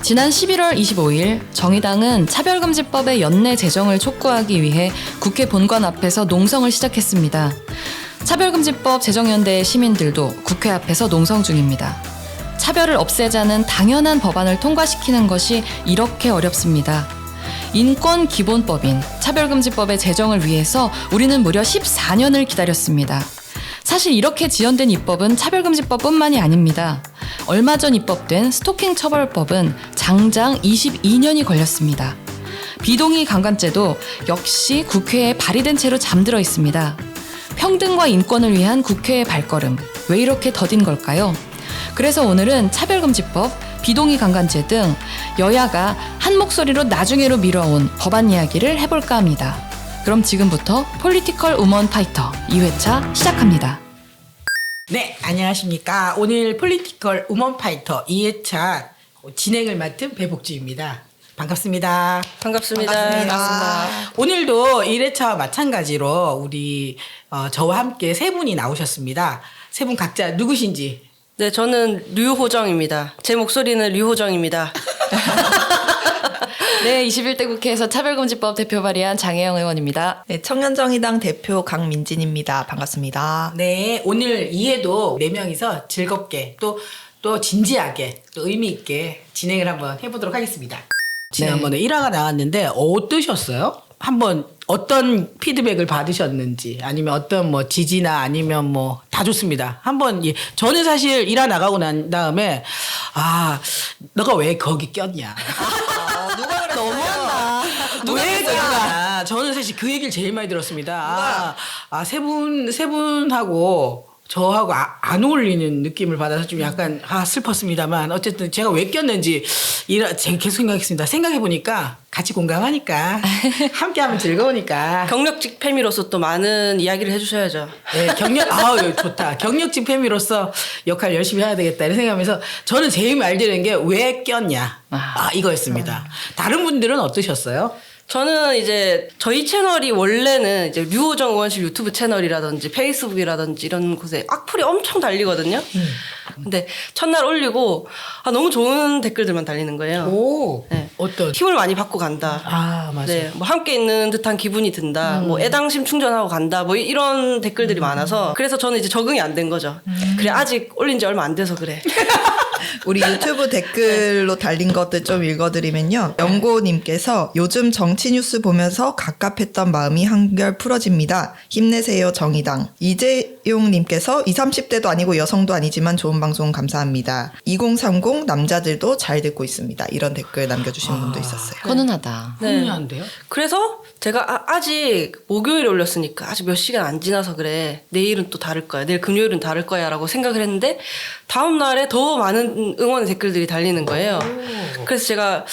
지난 11월 25일 정의당은 차별금지법의 연내 제정을 촉구하기 위해 국회 본관 앞에서 농성을 시작했습니다. 차별금지법 제정연대의 시민들도 국회 앞에서 농성 중입니다. 차별을 없애자는 당연한 법안을 통과시키는 것이 이렇게 어렵습니다. 인권기본법인 차별금지법의 제정을 위해서 우리는 무려 14년을 기다렸습니다. 사실 이렇게 지연된 입법은 차별금지법뿐만이 아닙니다. 얼마 전 입법된 스토킹 처벌법은 장장 22년이 걸렸습니다. 비동의 강간죄도 역시 국회에 발의된 채로 잠들어 있습니다. 평등과 인권을 위한 국회의 발걸음, 왜 이렇게 더딘 걸까요? 그래서 오늘은 차별금지법, 비동의 강간죄 등 여야가 한 목소리로 나중에로 미뤄온 법안 이야기를 해볼까 합니다. 그럼 지금부터 폴리티컬 우먼 파이터 2회차 시작합니다. 네, 안녕하십니까. 오늘 폴리티컬 우먼 파이터 2회차 진행을 맡은 배복주입니다. 반갑습니다. 반갑습니다. 오늘도 1회차와 마찬가지로 우리 저와 함께 세 분이 나오셨습니다. 세 분 각자 누구신지. 네, 저는 류호정입니다. 제 목소리는 류호정입니다. 네, 21대 국회에서 차별금지법 대표 발의한 장혜영 의원입니다. 네, 청년정의당 대표 강민진입니다. 반갑습니다. 네, 오늘 2회도 4명이서 즐겁게 또 진지하게 또 의미 있게 진행을 한번 해보도록 하겠습니다. 지난번에 1화가 나왔는데 어떠셨어요? 한번 어떤 피드백을 받으셨는지 아니면 어떤 뭐 지지나 아니면 뭐 다 좋습니다. 한번 저는 사실 1화 나가고 난 다음에 너가 왜 거기 꼈냐. 누가 그래? 너무한다. 왜 꼈냐. 저는 사실 그 얘기를 제일 많이 들었습니다. 세 분하고 저하고 안 어울리는 느낌을 받아서 좀 약간 슬펐습니다만 어쨌든 제가 왜 꼈는지 제가 계속 생각했습니다. 생각해보니까 같이 공감하니까 함께하면 즐거우니까 경력직 패미로서 또 많은 이야기를 해주셔야죠. 네, 좋다. 경력직 패미로서 역할 열심히 해야 되겠다 이런 생각하면서 저는 제일 말되는 게 왜 꼈냐 이거였습니다. 다른 분들은 어떠셨어요? 저는 이제 저희 채널이 원래는 이제 류호정 의원실 유튜브 채널이라든지 페이스북이라든지 이런 곳에 악플이 엄청 달리거든요. 근데 첫날 올리고 너무 좋은 댓글들만 달리는 거예요. 오, 네. 어떤? 힘을 많이 받고 간다. 맞아요. 네, 뭐 함께 있는 듯한 기분이 든다. 뭐 애당심 충전하고 간다. 뭐 이런 댓글들이 많아서 그래서 저는 이제 적응이 안 된 거죠. 그래 아직 올린 지 얼마 안 돼서 그래. 우리 유튜브 댓글로 달린 것들 좀 읽어드리면요. 영고님께서 요즘 정치 뉴스 보면서 갑갑했던 마음이 한결 풀어집니다. 힘내세요 정의당. 이재용님께서 20, 30대도 아니고 여성도 아니지만 좋은 방송 감사합니다. 2030 남자들도 잘 듣고 있습니다. 이런 댓글 남겨주신 분도 있었어요. 훈훈하다. 네. 훈훈한데요? 그래서 제가 아직 목요일에 올렸으니까 아직 몇 시간 안 지나서 그래. 내일은 또 다를 거야. 내일 금요일은 다를 거야 라고 생각을 했는데 다음 날에 더 많은 응원의 댓글들이 달리는 거예요. 그래서 제가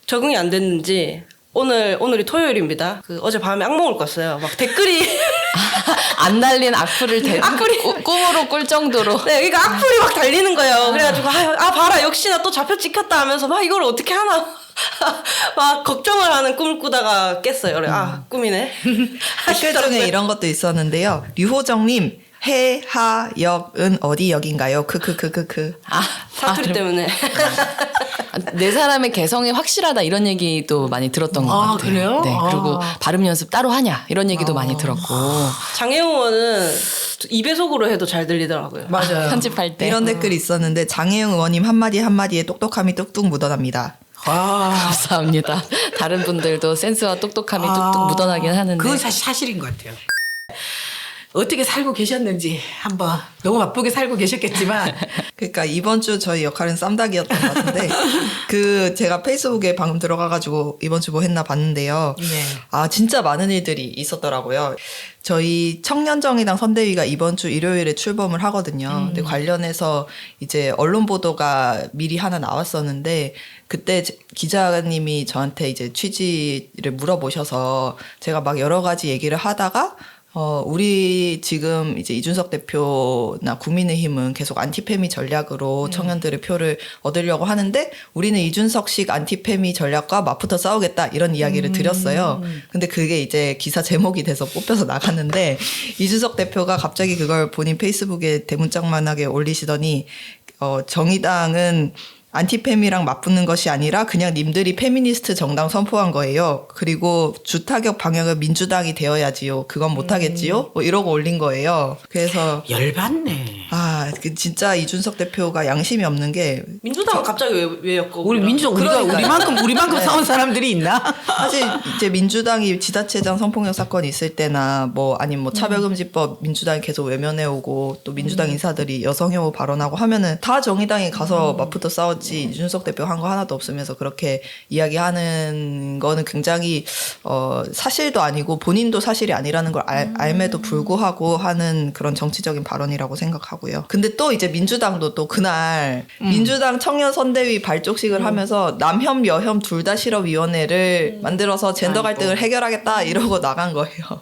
적응이 안 됐는지 오늘이 토요일입니다. 어제 밤에 악몽을 꿨어요. 막 댓글이 안 달린 악플을 꿈으로 꿀 정도로. 네, 그러니까 악플이 막 달리는 거예요. 그래가지고 봐라 역시나 또 잡혀 찍혔다 하면서 막 이걸 어떻게 하나 막 걱정을 하는 꿈을 꾸다가 깼어요. 그래 꿈이네. 댓글 중에 이런 것도 있었는데요. 류호정님 해하역은 어디 역인가요? 크크크크크. 사투리 때문에. 네 사람의 개성이 확실하다 이런 얘기도 많이 들었던 것 같아요. 그래요? 네, 그리고 발음 연습 따로 하냐 이런 얘기도 많이 들었고. 장혜영 의원은 2배속으로 해도 잘 들리더라고요. 맞아요. 편집할 때. 이런 댓글이 있었는데 장혜영 의원님 한마디 한마디에 똑똑함이 뚝뚝 묻어납니다. 감사합니다. 다른 분들도 센스와 똑똑함이 뚝뚝 묻어나긴 하는데. 그건 사실인 것 같아요. 어떻게 살고 계셨는지 한번 너무 바쁘게 살고 계셨겠지만 그러니까 이번 주 저희 역할은 쌈닭이었던 것 같은데 제가 페이스북에 방금 들어가가지고 이번 주 뭐 했나 봤는데요. 네. 진짜 많은 일들이 있었더라고요. 저희 청년정의당 선대위가 이번 주 일요일에 출범을 하거든요. 근데 관련해서 이제 언론 보도가 미리 하나 나왔었는데 그때 기자님이 저한테 이제 취지를 물어보셔서 제가 막 여러 가지 얘기를 하다가 우리 지금 이제 이준석 대표나 국민의힘은 계속 안티페미 전략으로 청년들의 표를 얻으려고 하는데 우리는 이준석식 안티페미 전략과 맞붙어 싸우겠다 이런 이야기를 드렸어요. 근데 그게 이제 기사 제목이 돼서 뽑혀서 나갔는데 이준석 대표가 갑자기 그걸 본인 페이스북에 대문짝만하게 올리시더니 정의당은 안티페미랑 맞붙는 것이 아니라 그냥 님들이 페미니스트 정당 선포한 거예요. 그리고 주타격 방향은 민주당이 되어야지요. 그건 못하겠지요? 뭐 이러고 올린 거예요. 그래서 열받네. 그 진짜 이준석 대표가 양심이 없는 게 민주당은 갑자기 왜 엮어? 우리 민주당 우리만큼 네. 싸운 사람들이 있나? 사실 이제 민주당이 지자체장 성폭력 사건이 있을 때나 뭐 아니면 뭐 차별금지법 민주당이 계속 외면해 오고 또 민주당 인사들이 여성혐오 발언하고 하면은 다 정의당이 가서 맞붙어 싸웠지 이준석 대표 한 거 하나도 없으면서 그렇게 이야기하는 거는 굉장히 사실도 아니고 본인도 사실이 아니라는 걸 알매도 불구하고 하는 그런 정치적인 발언이라고 생각하고요. 근데 또 이제 민주당도 또 그날 민주당 청년 선대위 발족식을 하면서 남혐 여혐 둘 다 실업 위원회를 만들어서 젠더 갈등을 해결하겠다 이러고 나간 거예요.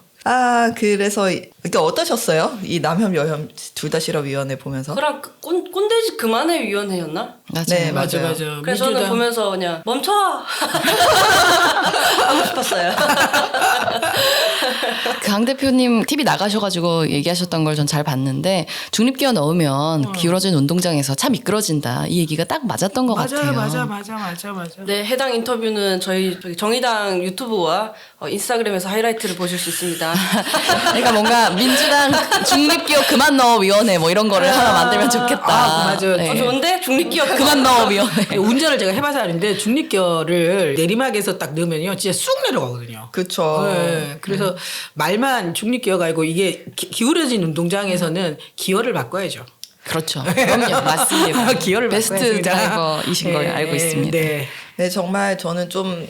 그래서 이게 어떠셨어요? 이 남혐 여혐 둘 다 실업 위원회 보면서? 그랑 꼰대짓 그만해 위원회였나? 맞아요. 네, 맞아. 그래서 저는 보면서 그냥 멈춰 하고 싶었어요. 강 대표님 TV 나가셔가지고 얘기하셨던 걸 전 잘 봤는데 중립기어 넣으면 기울어진 운동장에서 차 미끄러진다 이 얘기가 딱 맞았던 것 같아요. 맞아. 네, 해당 인터뷰는 저희 정의당 유튜브와 인스타그램에서 하이라이트를 보실 수 있습니다. 그러니까 뭔가 민주당 중립기어 그만 넣어 위원회 뭐 이런 거를 하나 만들면 좋겠다. 맞아요. 네. 좋은데 중립기어 그만 넣어 위원회. 네, 운전을 제가 해봐서 아는데 중립결을 내리막에서 딱 넣으면요 진짜 쑥 내려가거든요. 그쵸. 네, 그래서 말만 중립기어가 아니고 이게 기울어진 운동장에서는 기어를 바꿔야죠. 그렇죠. 그럼요. 맞습니다. 기어를 베스트 바꿔야습니다. 드라이버이신 걸 알고 있습니다. 네. 네, 정말 저는 좀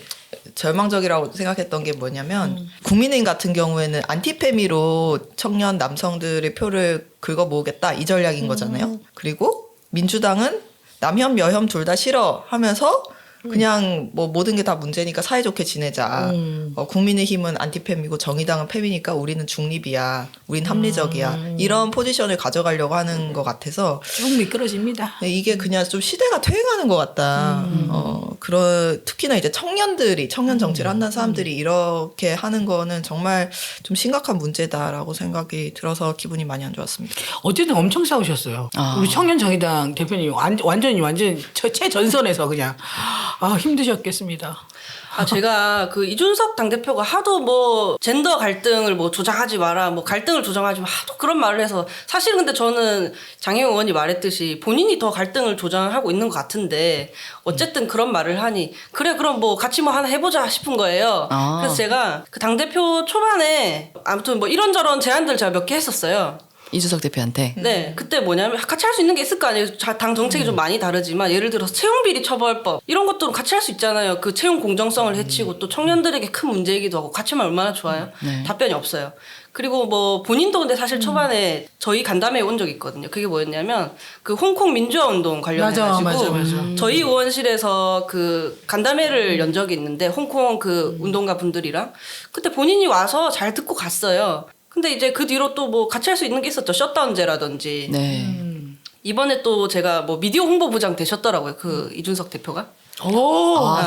절망적이라고 생각했던 게 뭐냐면 국민의힘 같은 경우에는 안티페미로 청년 남성들의 표를 긁어 모으겠다 이 전략인 거잖아요. 그리고 민주당은 남혐 여혐 둘 다 싫어 하면서 그냥 뭐 모든 게 다 문제니까 사이좋게 지내자. 국민의힘은 안티페미고 정의당은 페미니까 우리는 중립이야. 우린 합리적이야. 이런 포지션을 가져가려고 하는 것 같아서 쭉 미끄러집니다. 이게 그냥 좀 시대가 퇴행하는 것 같다. 특히나 이제 청년 정치를 한다는 사람들이 이렇게 하는 거는 정말 좀 심각한 문제다라고 생각이 들어서 기분이 많이 안 좋았습니다. 어쨌든 엄청 싸우셨어요. 우리 청년 정의당 대표님 완전히 최전선에서 그냥 힘드셨겠습니다. 제가 그 이준석 당대표가 하도 뭐 젠더 갈등을 뭐 조장하지 마라, 뭐 갈등을 조장하지 마, 하도 그런 말을 해서 사실 근데 저는 장혜영 의원이 말했듯이 본인이 더 갈등을 조장하고 있는 것 같은데 어쨌든 그런 말을 하니 그래 그럼 뭐 같이 뭐 하나 해보자 싶은 거예요. 그래서 제가 그 당대표 초반에 아무튼 뭐 이런저런 제안들 제가 몇 개 했었어요. 이준석 대표한테. 네, 그때 뭐냐면 같이 할 수 있는 게 있을 거 아니에요. 당 정책이 좀 많이 다르지만 예를 들어서 채용비리 처벌법 이런 것들은 같이 할 수 있잖아요. 그 채용 공정성을 해치고 또 청년들에게 큰 문제이기도 하고 같이 하면 얼마나 좋아요. 답변이 없어요. 그리고 뭐 본인도 근데 사실 초반에 저희 간담회에 온 적이 있거든요. 그게 뭐였냐면 그 홍콩 민주화 운동 관련해가지고 맞아. 저희 의원실에서 그 간담회를 연 적이 있는데 홍콩 그 운동가 분들이랑 그때 본인이 와서 잘 듣고 갔어요. 근데 이제 그 뒤로 또 뭐 같이 할 수 있는 게 있었죠. 셧다운제라든지. 네. 이번에 또 제가 뭐 미디어 홍보부장 되셨더라고요. 그 이준석 대표가.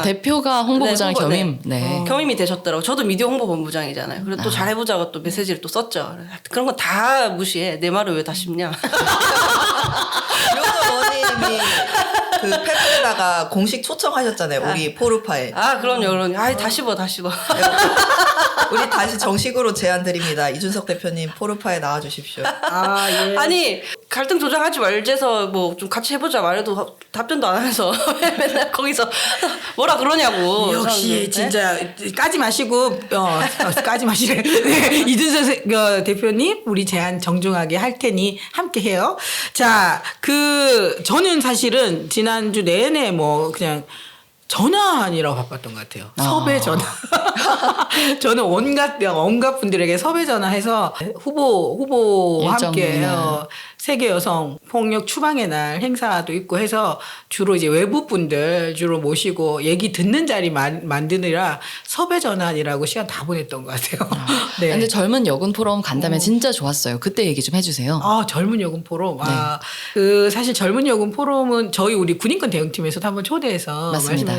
대표가 홍보부장을 네, 겸임. 네. 겸임이 되셨더라고요. 저도 미디어 홍보본부장이잖아요. 그래서 또 잘해보자고 또 메시지를 또 썼죠. 그런 건 다 무시해. 내 말을 왜 다 씹냐. 류원 의원님이 그 페북에다가 공식 초청하셨잖아요. 우리 포르파에. 그럼요. 다 씹어. 우리 다시 정식으로 제안 드립니다. 이준석 대표님 포르파에 나와주십시오. 예. 아니 갈등 조장하지 말재서 뭐 좀 같이 해보자 말해도 답변도 안 하면서 맨날 거기서 뭐라 그러냐고. 역시 저는, 진짜 까지 마시고 까지 마시래. 네, 이준석 대표님 우리 제안 정중하게 할 테니 함께 해요. 자, 저는 사실은 지난주 내내 뭐 그냥 전화하느라고 바빴던 것 같아요. 섭외 전화. 저는 온갖 분들에게 섭외 전화해서 후보와 함께 세계 여성 폭력 추방의 날 행사도 있고 해서 주로 이제 외부 분들 주로 모시고 얘기 듣는 자리 만드느라 섭외 전화하느라고 시간 다 보냈던 것 같아요. 네. 근데 젊은 여군 포럼 간담회 진짜 좋았어요. 그때 얘기 좀 해주세요. 젊은 여군 포럼. 사실 젊은 여군 포럼은 우리 군인권 대응팀에서도 한번 초대해서 맞습니다.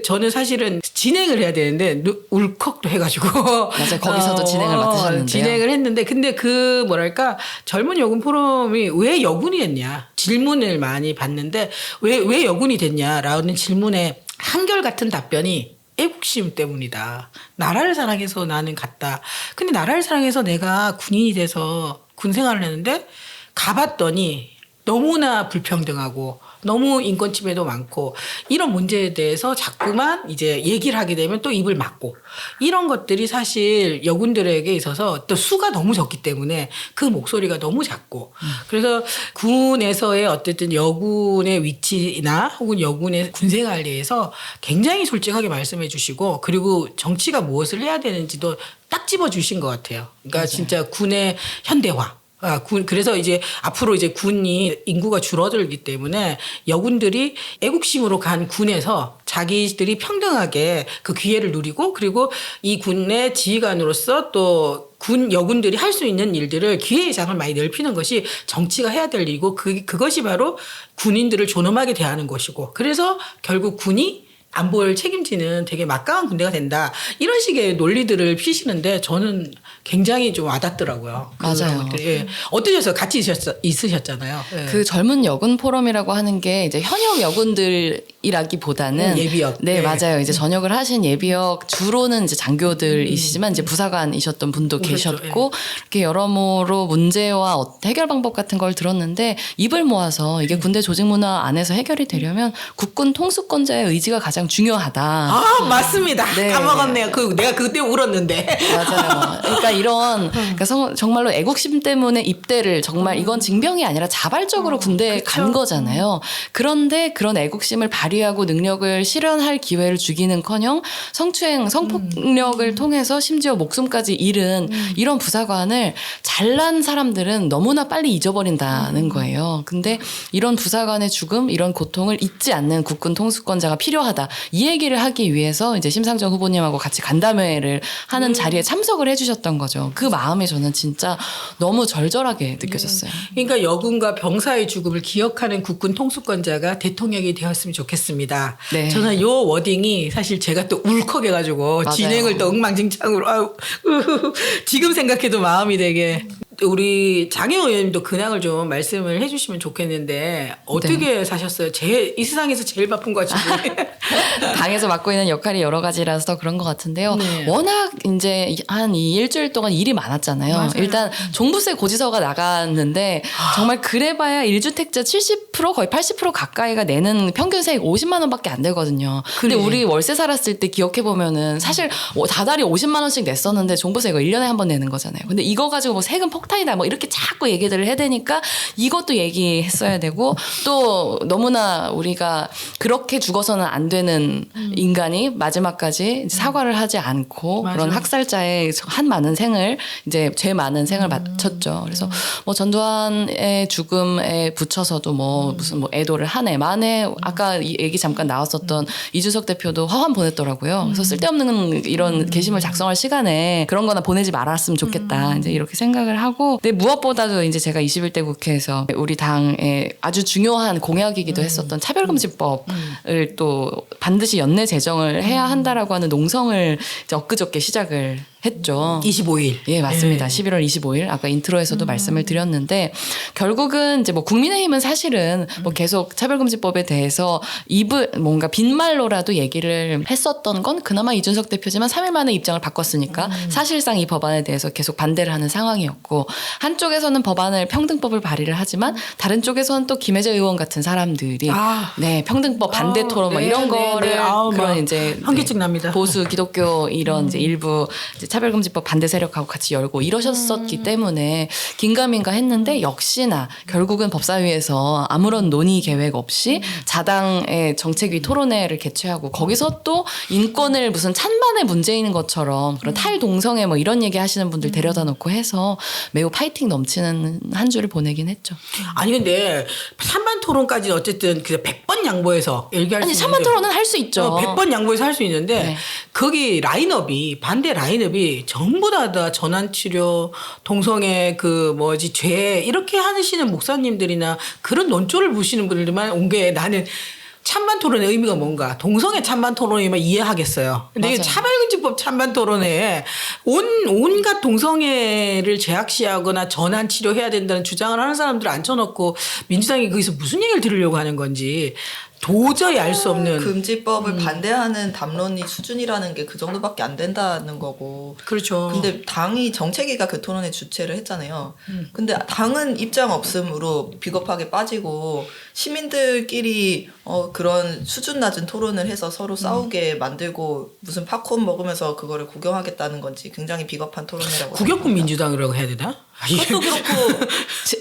저는 사실은 진행을 해야 되는데 울컥도 해가지고 맞아요. 거기서도 진행을 맡으셨는데요. 진행을 했는데 근데 젊은 여군 포럼 포럼이 왜 여군이 됐냐 질문을 많이 받는데 왜 여군이 됐냐라는 질문에 한결같은 답변이 애국심 때문이다. 나라를 사랑해서 나는 갔다. 근데 나라를 사랑해서 내가 군인이 돼서 군 생활을 했는데 가봤더니 너무나 불평등하고 너무 인권 침해도 많고 이런 문제에 대해서 자꾸만 이제 얘기를 하게 되면 또 입을 막고 이런 것들이 사실 여군들에게 있어서 또 수가 너무 적기 때문에 그 목소리가 너무 작고 그래서 군에서의 어쨌든 여군의 위치나 혹은 여군의 군생활에 대해서 굉장히 솔직하게 말씀해 주시고 그리고 정치가 무엇을 해야 되는지도 딱 집어 주신 것 같아요. 그러니까 맞아요. 진짜 군의 현대화. 그래서 이제 앞으로 이제 군이 인구가 줄어들기 때문에 여군들이 애국심으로 간 군에서 자기들이 평등하게 그 기회를 누리고 그리고 이 군의 지휘관으로서 또 군 여군들이 할 수 있는 일들을 기회의 장을 많이 넓히는 것이 정치가 해야 될 일이고 그것이 바로 군인들을 존엄하게 대하는 것이고 그래서 결국 군이 안보를 책임지는 되게 막강한 군대가 된다. 이런 식의 논리들을 피시는데 저는 굉장히 좀 와닿더라고요. 맞아요. 것들이. 예. 어떠셨어요? 같이 있으셨잖아요. 예. 그 젊은 여군 포럼이라고 하는 게 이제 현역 여군들이라기보다는 예비역. 네, 예. 맞아요. 이제 전역을 하신 예비역 주로는 이제 장교들이시지만 이제 부사관이셨던 분도 그렇죠. 계셨고 이렇게 여러모로 문제와 해결 방법 같은 걸 들었는데 입을 모아서 이게 군대 조직 문화 안에서 해결이 되려면 국군 통수권자의 의지가 가장 중요하다. 아, 맞습니다. 네. 까먹었네요. 내가 그때 울었는데. 맞아요. 그러니까 이런 그러니까 정말로 애국심 때문에 입대를 정말 이건 징병이 아니라 자발적으로 군대에 간 거잖아요. 그런데 그런 애국심을 발휘하고 능력을 실현할 기회를 주기는커녕 성추행, 성폭력을 통해서 심지어 목숨까지 잃은 이런 부사관을 잘난 사람들은 너무나 빨리 잊어버린다는 거예요. 근데 이런 부사관의 죽음, 이런 고통을 잊지 않는 국군 통수권자가 필요하다. 이 얘기를 하기 위해서 이제 심상정 후보님하고 같이 간담회를 하는 자리에 참석을 해주셨던 거죠. 그 마음이 저는 진짜 너무 절절하게 느껴졌어요. 그러니까 여군과 병사의 죽음을 기억하는 국군 통수권자가 대통령이 되었으면 좋겠습니다. 네. 저는 요 워딩이 사실 제가 또 울컥해가지고 맞아요. 진행을 또 엉망진창으로 지금 생각해도 마음이 되게 우리 장혜원 의원님도 근황을 좀 말씀을 해주시면 좋겠는데 어떻게 사셨어요? 이 세상에서 제일 바쁜 거 같은데. 당에서 맡고 있는 역할이 여러 가지라서 그런 것 같은데요. 네. 워낙 이제 한 이 일주일 동안 일이 많았잖아요. 맞아요. 일단 종부세 고지서가 나갔는데 정말 그래봐야 1주택자 70% 거의 80% 가까이가 내는 평균 세액 50만 원밖에 안 되거든요. 근데 그래. 우리 월세 살았을 때 기억해 보면은 사실 다달이 50만 원씩 냈었는데 종부세 이거 1년에 한 번 내는 거잖아요. 근데 이거 가지고 뭐 세금 폭탄이다 뭐 이렇게 자꾸 얘기들을 해야 되니까 이것도 얘기했어야 되고 또 너무나 우리가 그렇게 죽어서는 안 되는 인간이 마지막까지 사과를 하지 않고 맞아. 그런 학살자의 한 많은 생을 이제 죄 많은 생을 마쳤죠. 그래서 뭐 전두환의 죽음에 붙여서도 뭐 무슨 뭐 애도를 하네 마네 아까 이 얘기 잠깐 나왔었던 이준석 대표도 화환 보냈더라고요. 그래서 쓸데없는 이런 게시물 작성할 시간에 그런 거나 보내지 말았으면 좋겠다. 이제 이렇게 생각을 하고 근데 무엇보다도 이제 제가 21대 국회에서 우리 당의 아주 중요한 공약이기도 했었던 차별금지법을 또 반드시 연내 제정을 해야 한다라고 하는 농성을 이제 엊그저께 시작을 했죠. 25일. 예, 맞습니다. 11월 25일 아까 인트로에서도 말씀을 드렸는데 결국은 이제 뭐 국민의힘은 사실은 뭐 계속 차별금지법에 대해서 뭔가 빈말로라도 얘기를 했었던 건 그나마 이준석 대표지만 3일 만에 입장을 바꿨으니까 사실상 이 법안에 대해서 계속 반대를 하는 상황이었고 한쪽에서는 평등법을 발의를 하지만 다른 쪽에서는 또 김혜재 의원 같은 사람들이 네, 평등법 반대 토론 뭐 이런 거를 그런 이제 현기증 납니다. 보수 기독교 이런 이제 일부 이제 차별금지법 반대 세력하고 같이 열고 이러셨었기 때문에 긴가민가 했는데 역시나 결국은 법사위에서 아무런 논의 계획 없이 자당의 정책위 토론회를 개최하고 거기서 또 인권을 무슨 찬반의 문제인 것처럼 그런 탈동성애 뭐 이런 얘기 하시는 분들 데려다 놓고 해서 매우 파이팅 넘치는 한 주를 보내긴 했죠. 아니 근데 찬반 토론까지 어쨌든 그 100번 양보해서 얘기할 수 아니 있는데 찬반 토론은 할 수 있죠. 100번 양보해서 할 수 있는데 네. 거기 반대 라인업이 전부 다 전환치료, 동성애 죄 이렇게 하시는 목사님들이나 그런 논조를 보시는 분들만 온 게 나는 찬반 토론의 의미가 뭔가 동성애 찬반 토론이면 이해하겠어요. 근데 이 맞아요. 차별금지법 찬반 토론에 온갖 동성애를 제약시하거나 전환 치료해야 된다는 주장을 하는 사람들을 앉혀놓고 민주당이 거기서 무슨 얘기를 들으려고 하는 건지 도저히 알 수 없는. 금지법을 반대하는 담론이 수준이라는 게 그 정도밖에 안 된다는 거고. 그렇죠. 근데 당이 정책위가 그 토론에 주최를 했잖아요. 근데 당은 입장 없음으로 비겁하게 빠지고 시민들끼리 그런 수준 낮은 토론을 해서 서로 싸우게 만들고 무슨 팝콘 먹으면서 그거를 구경하겠다는 건지 굉장히 비겁한 토론이라고. 구격군 생각합니다. 민주당이라고 해야 되나? 그것도 그렇고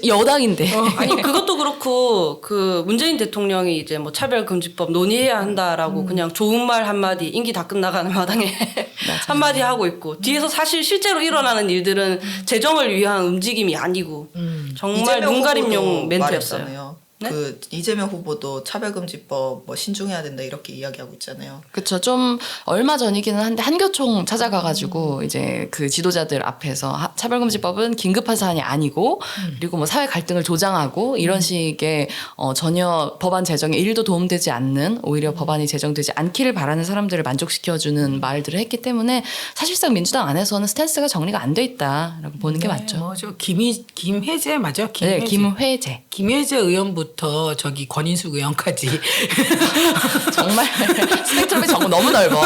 여당인데. 아니 그것도 그렇고 그 문재인 대통령이 이제 뭐 차별금지법 논의해야 한다라고 그냥 좋은 말 한마디 임기 다 끝나가는 마당에 한마디 하고 있고 뒤에서 사실 실제로 일어나는 일들은 재정을 위한 움직임이 아니고 정말 이재명 눈가림용 후보도 멘트였어요. 말했잖아요. 네? 그 이재명 후보도 차별금지법 뭐 신중해야 된다 이렇게 이야기하고 있잖아요. 그렇죠. 좀 얼마 전이기는 한데 한교총 찾아가가지고 이제 그 지도자들 앞에서 차별금지법은 긴급한 사안이 아니고 그리고 뭐 사회 갈등을 조장하고 이런 식의 전혀 법안 제정에 1도 도움되지 않는 오히려 법안이 제정되지 않기를 바라는 사람들을 만족시켜주는 말들을 했기 때문에 사실상 민주당 안에서는 스탠스가 정리가 안 돼 있다라고 보는 게 맞죠. 뭐죠? 김혜재 맞아요? 네, 김회재. 김혜재 의원부터 저기 권인숙 의원까지. 정말 스펙트럼이 너무 넓어.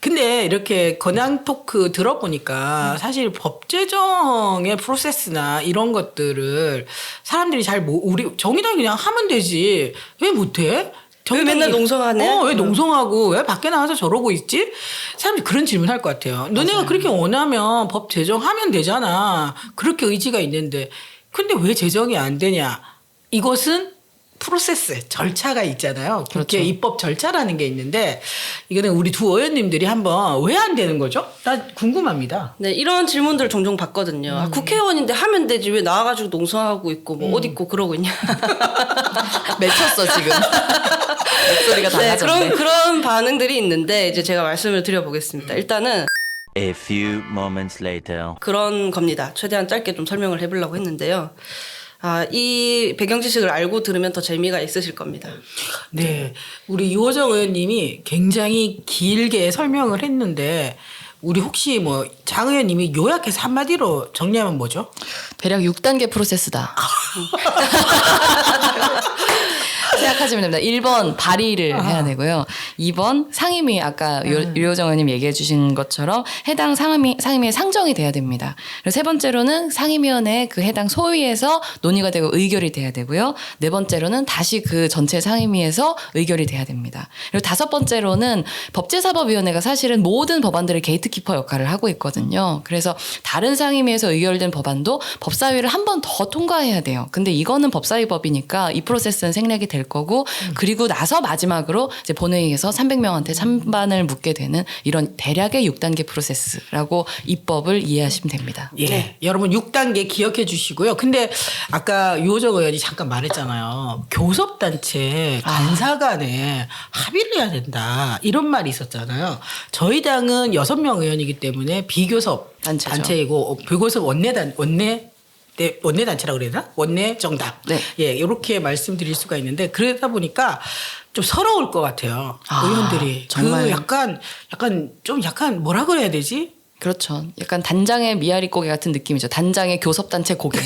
근데 이렇게 권양 토크 들어보니까 사실 법 제정의 프로세스나 이런 것들을 사람들이 우리 정의당이 그냥 하면 되지 왜 못해? 왜 맨날 농성하네? 왜 농성하고 왜 밖에 나와서 저러고 있지? 사람들이 그런 질문 할 것 같아요. 너네가 그렇게 원하면 법 제정하면 되잖아. 그렇게 의지가 있는데 근데 왜 제정이 안 되냐? 이것은 프로세스, 절차가 있잖아요. 국회 그렇죠. 입법 절차라는 게 있는데 이거는 우리 두 의원님들이 한번 왜 안 되는 거죠? 나 궁금합니다. 네, 이런 질문들을 종종 받거든요. 아, 국회의원인데 하면 되지 왜 나와가지고 농성하고 있고 뭐 옷 입고 그러고 있냐. 맺혔어 지금. 목소리가 네, 달라졌네. 그런 반응들이 있는데 이제 제가 말씀을 드려보겠습니다. 일단은 A few moments later. 그런 겁니다. 최대한 짧게 좀 설명을 해보려고 했는데요. 이 배경 지식을 알고 들으면 더 재미가 있으실 겁니다. 네. 우리 유호정 의원님이 굉장히 길게 설명을 했는데 우리 혹시 뭐 장 의원님이 요약해서 한마디로 정리하면 뭐죠? 대략 6단계 프로세스다. 생각하시면 됩니다. 1번 발의를 해야 되고요. 2번 상임위 아까 유효정 의원님 얘기해 주신 것처럼 해당 상임위에 상정이 돼야 됩니다. 그리고 세 번째로는 상임위원회 그 해당 소위에서 논의가 되고 의결이 돼야 되고요. 네 번째로는 다시 그 전체 상임위에서 의결이 돼야 됩니다. 그리고 다섯 번째로는 법제사법위원회가 사실은 모든 법안들의 게이트키퍼 역할을 하고 있거든요. 그래서 다른 상임위에서 의결된 법안도 법사위를 한 번 더 통과해야 돼요. 근데 이거는 법사위법이니까 이 프로세스는 생략이 될 거고 그리고 나서 마지막으로 이제 본회의에서 300명한테 찬반을 묻게 되는 이런 대략의 6단계 프로세스라고 입법을 이해하시면 됩니다. 예. 네. 여러분 6단계 기억해 주시고요. 근데 아까 유호정 의원이 잠깐 말했잖아요. 교섭단체 간사 간에 합의를 해야 된다. 이런 말이 있었잖아요. 저희 당은 6명 의원이기 때문에 비교섭 단체죠. 단체이고 비교섭 원내단체라고 그래야 되나? 원내정당. 네. 예, 이렇게 말씀드릴 수가 있는데 그러다 보니까 좀 서러울 것 같아요. 의원들이. 정말. 그 약간 뭐라 그래야 되지? 그렇죠. 약간 단장의 미아리 고개 같은 느낌이죠. 단장의 교섭단체 고개.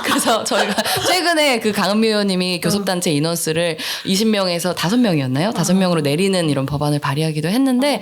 그래서 저희가 최근에 그 강은미 의원님이 교섭단체 인원수를 20명에서 5명이었나요? 5명으로 내리는 이런 법안을 발의하기도 했는데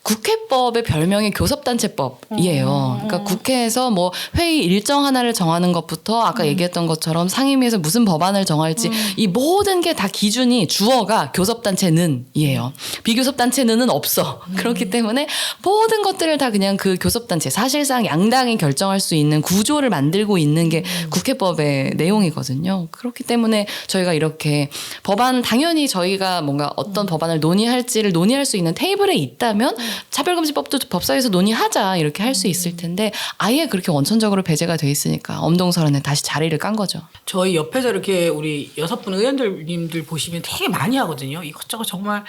국회법의 별명이 교섭단체법이에요. 그러니까 국회에서 뭐 회의 일정 하나를 정하는 것부터 아까 얘기했던 것처럼 상임위에서 무슨 법안을 정할지 이 모든 게 다 기준이 주어가 교섭단체는이에요. 비교섭단체는 없어. 그렇기 때문에 모든 것들을 다 그냥 그 교섭단체 사실상 양당이 결정할 수 있는 구조를 만들고 있는 게 국회법의 내용이거든요. 그렇기 때문에 저희가 이렇게 법안 당연히 저희가 뭔가 어떤 법안을 논의할지를 논의할 수 있는 테이블에 있다면 차별금지법도 법사위에서 논의하자 이렇게 할 수 있을 텐데 아예 그렇게 원천적으로 배제가 돼 있으니까 엄동설안에 다시 자리를 깐 거죠. 저희 옆에서 이렇게 우리 6분 의원님들 보시면 되게 많이 하거든요. 이것저것 정말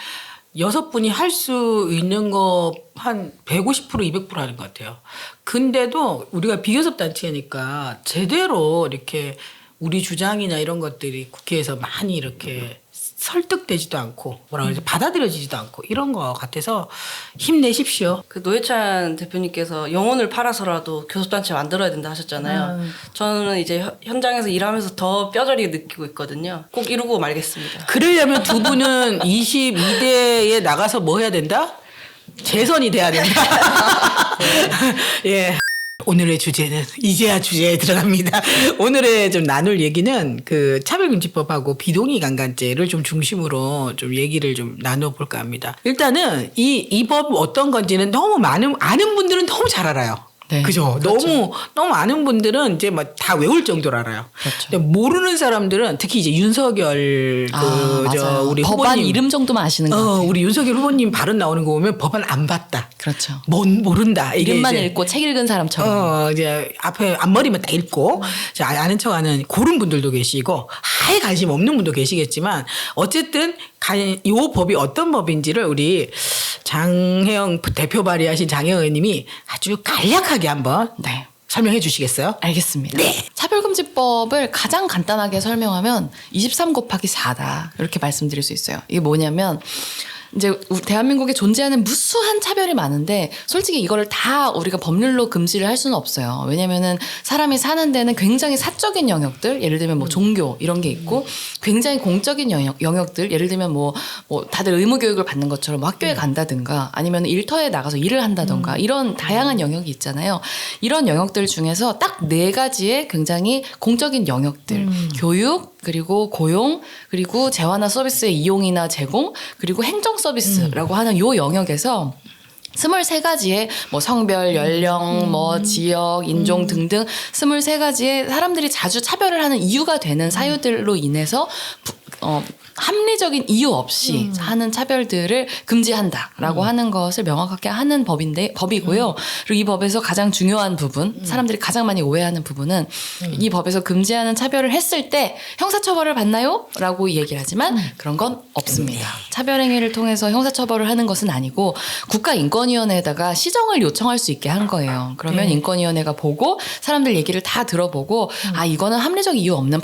6분이 할 수 있는 거 한 150% 200% 하는 것 같아요. 근데도 우리가 비교섭 단체니까 제대로 이렇게 우리 주장이나 이런 것들이 국회에서 많이 이렇게 설득되지도 않고 뭐라 그러지 받아들여지지도 않고 이런 거 같아서 힘내십시오. 그 노회찬 대표님께서 영혼을 팔아서라도 교섭단체 만들어야 된다 하셨잖아요. 저는 이제 현장에서 일하면서 더 뼈저리게 느끼고 있거든요. 꼭 이루고 말겠습니다. 그러려면 두 분은 22대에 나가서 뭐 해야 된다? 재선이 돼야 된다. 예. 오늘의 주제는 이제야 주제에 들어갑니다. 오늘의 좀 나눌 얘기는 그 차별금지법하고 비동의 강간죄를 좀 중심으로 좀 얘기를 좀 나눠볼까 합니다. 일단은 이 법 어떤 건지는 너무 아는 분들은 너무 잘 알아요. 네, 그죠? 그렇죠. 너무 아는 분들은 이제 막 다 외울 정도로 알아요. 그렇죠. 근데 모르는 사람들은 특히 이제 윤석열 맞아요. 우리 법안 후보님 이름 정도만 아시는 것 같아요. 우리 윤석열 후보님 발언 나오는 거 보면 법안 안 봤다. 그렇죠. 모른다. 이게 이름만 이제 읽고 책 읽은 사람처럼. 이제 앞에 앞머리만 딱 읽고 이제 아는 척하는 그런 분들도 계시고 아예 관심 없는 분도 계시겠지만 어쨌든 이 법이 어떤 법인지를 우리 장혜영 대표 발의하신 장혜영 의원님이 아주 간략하게 한번 네. 설명해 주시겠어요? 알겠습니다. 차별금지법을 가장 간단하게 설명하면 23 곱하기 4다. 이렇게 말씀드릴 수 있어요. 이게 뭐냐면 이제 대한민국에 존재하는 무수한 차별이 많은데 솔직히 이거를 다 우리가 법률로 금지를 할 수는 없어요. 왜냐면은 사람이 사는 데는 굉장히 사적인 영역들, 예를 들면 뭐 종교 이런 게 있고 굉장히 공적인 영역들, 예를 들면 뭐 다들 의무 교육을 받는 것처럼 뭐 학교에 간다든가 아니면 일터에 나가서 일을 한다든가 이런 다양한 영역이 있잖아요. 이런 영역들 중에서 딱 4가지의 굉장히 공적인 영역들, 교육, 그리고 고용, 그리고 재화나 서비스의 이용이나 제공, 그리고 행정 서비스라고 하는 요 영역에서 23가지의 뭐 성별, 연령, 뭐 지역, 인종 등등 23가지의 사람들이 자주 차별을 하는 이유가 되는 사유들로 인해서 합리적인 이유 없이 하는 차별들을 금지한다라고 하는 것을 명확하게 하는 법이고요. 그리고 이 법에서 가장 중요한 부분, 사람들이 가장 많이 오해하는 부분은 이 법에서 금지하는 차별을 했을 때 형사처벌을 받나요? 라고 얘기를 하지만 그런 건 없습니다. 차별행위를 통해서 형사처벌을 하는 것은 아니고 국가인권위원회에다가 시정을 요청할 수 있게 한 거예요. 그러면 인권위원회가 보고 사람들 얘기를 다 들어보고 이거는 합리적 이유 없는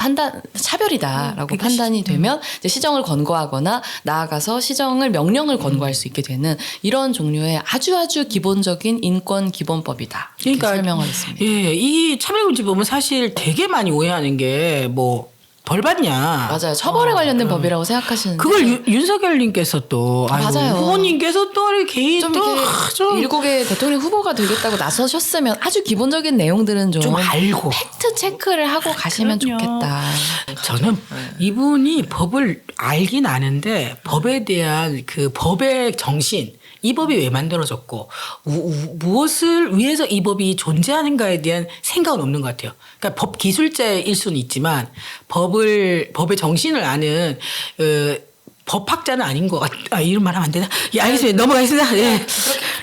차별이다라고 판단이 되면 이제 시정을 권고하거나 나아가서 시정을 명령을 권고할 수 있게 되는 이런 종류의 아주 기본적인 인권 기본법이다. 이렇게 설명하겠습니다. 예, 이 차별금지법은 사실 되게 많이 오해하는 게 뭐 벌 받냐. 맞아요. 처벌에 관련된 법이라고 생각하시는데 그걸 윤석열님께서 또 맞아요. 후보님께서 또 이렇게 좀 또 이렇게 일국의 대통령 후보가 되겠다고 나서셨으면 아주 기본적인 내용들은 좀 알고 팩트 체크를 하고 가시면 그럼요. 좋겠다. 저는 이분이 법을 알긴 아는데 법에 대한 그 법의 정신 이 법이 왜 만들어졌고 무엇을 위해서 이 법이 존재하는가에 대한 생각은 없는 것 같아요. 그러니까 법 기술자일 수는 있지만 법의 정신을 아는 법학자는 아닌 것 같아. 이런 말 하면 안 되나? 예, 알겠습니다. 넘어가겠습니다. 예.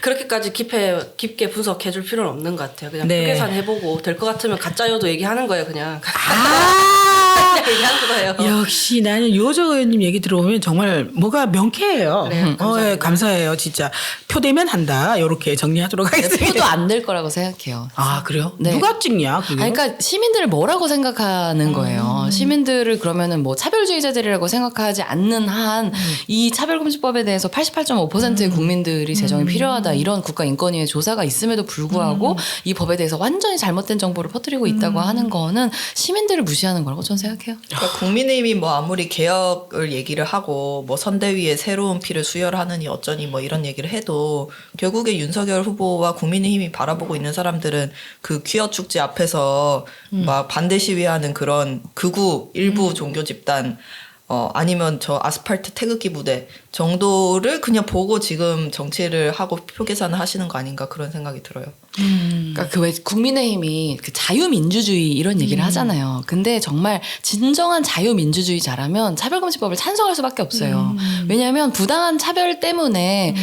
그렇게까지 깊게 분석해줄 필요는 없는 것 같아요. 그냥 네. 표계산 해보고 될 것 같으면 가짜여도 얘기하는 거예요. 그냥 얘기하는 거예요. 역시 나는 요정 의원님 얘기 들어보면 정말 뭐가 명쾌해요. 네, 감사합니다. 예, 감사해요. 진짜 표되면 한다. 이렇게 정리하도록 하겠습니다. 표도 안 될 거라고 생각해요. 아 그래요? 네. 누가 찍냐? 그게? 그러니까 시민들을 뭐라고 생각하는 거예요. 시민들을 그러면은 뭐 차별주의자들이라고 생각하지 않는 한 이 차별금지법에 대해서 88.5%의 국민들이 제정이 필요하다 이런 국가인권위의 조사가 있음에도 불구하고 이 법에 대해서 완전히 잘못된 정보를 퍼뜨리고 있다고 하는 거는 시민들을 무시하는 거라고 저는 생각해요. 그러니까 국민의힘이 뭐 아무리 개혁을 얘기를 하고 뭐 선대위에 새로운 피를 수혈하느니 어쩌니 뭐 이런 얘기를 해도 결국에 윤석열 후보와 국민의힘이 바라보고 있는 사람들은 그 퀴어 축제 앞에서 막 반대 시위하는 그런 극우 일부 종교 집단 아니면 저 아스팔트 태극기 부대 정도를 그냥 보고 지금 정치를 하고 표 계산을 하시는 거 아닌가 그런 생각이 들어요. 그러니까 그 왜 국민의힘이 그 자유민주주의 이런 얘기를 하잖아요. 근데 정말 진정한 자유민주주의자라면 차별금지법을 찬성할 수밖에 없어요. 왜냐하면 부당한 차별 때문에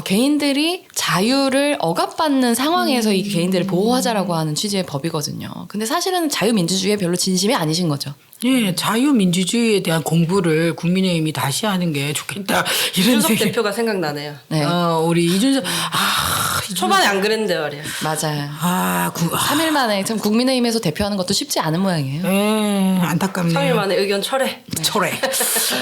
개인들이 자유를 억압받는 상황에서 이 개인들을 보호하자라고 하는 취지의 법이거든요. 근데 사실은 자유민주주의에 별로 진심이 아니신 거죠. 예, 자유민주주의에 대한 공부를 국민의힘이 다시 하는 게 좋겠다. 이런 이준석 생각. 대표가 생각나네요. 네. 우리 이준석 초반에 안 그랬는데 말이야. 맞아요. 아, 3일 만에 참 국민의힘에서 대표하는 것도 쉽지 않은 모양이에요. 안타깝네요. 3일 만에 의견 철회. 철회.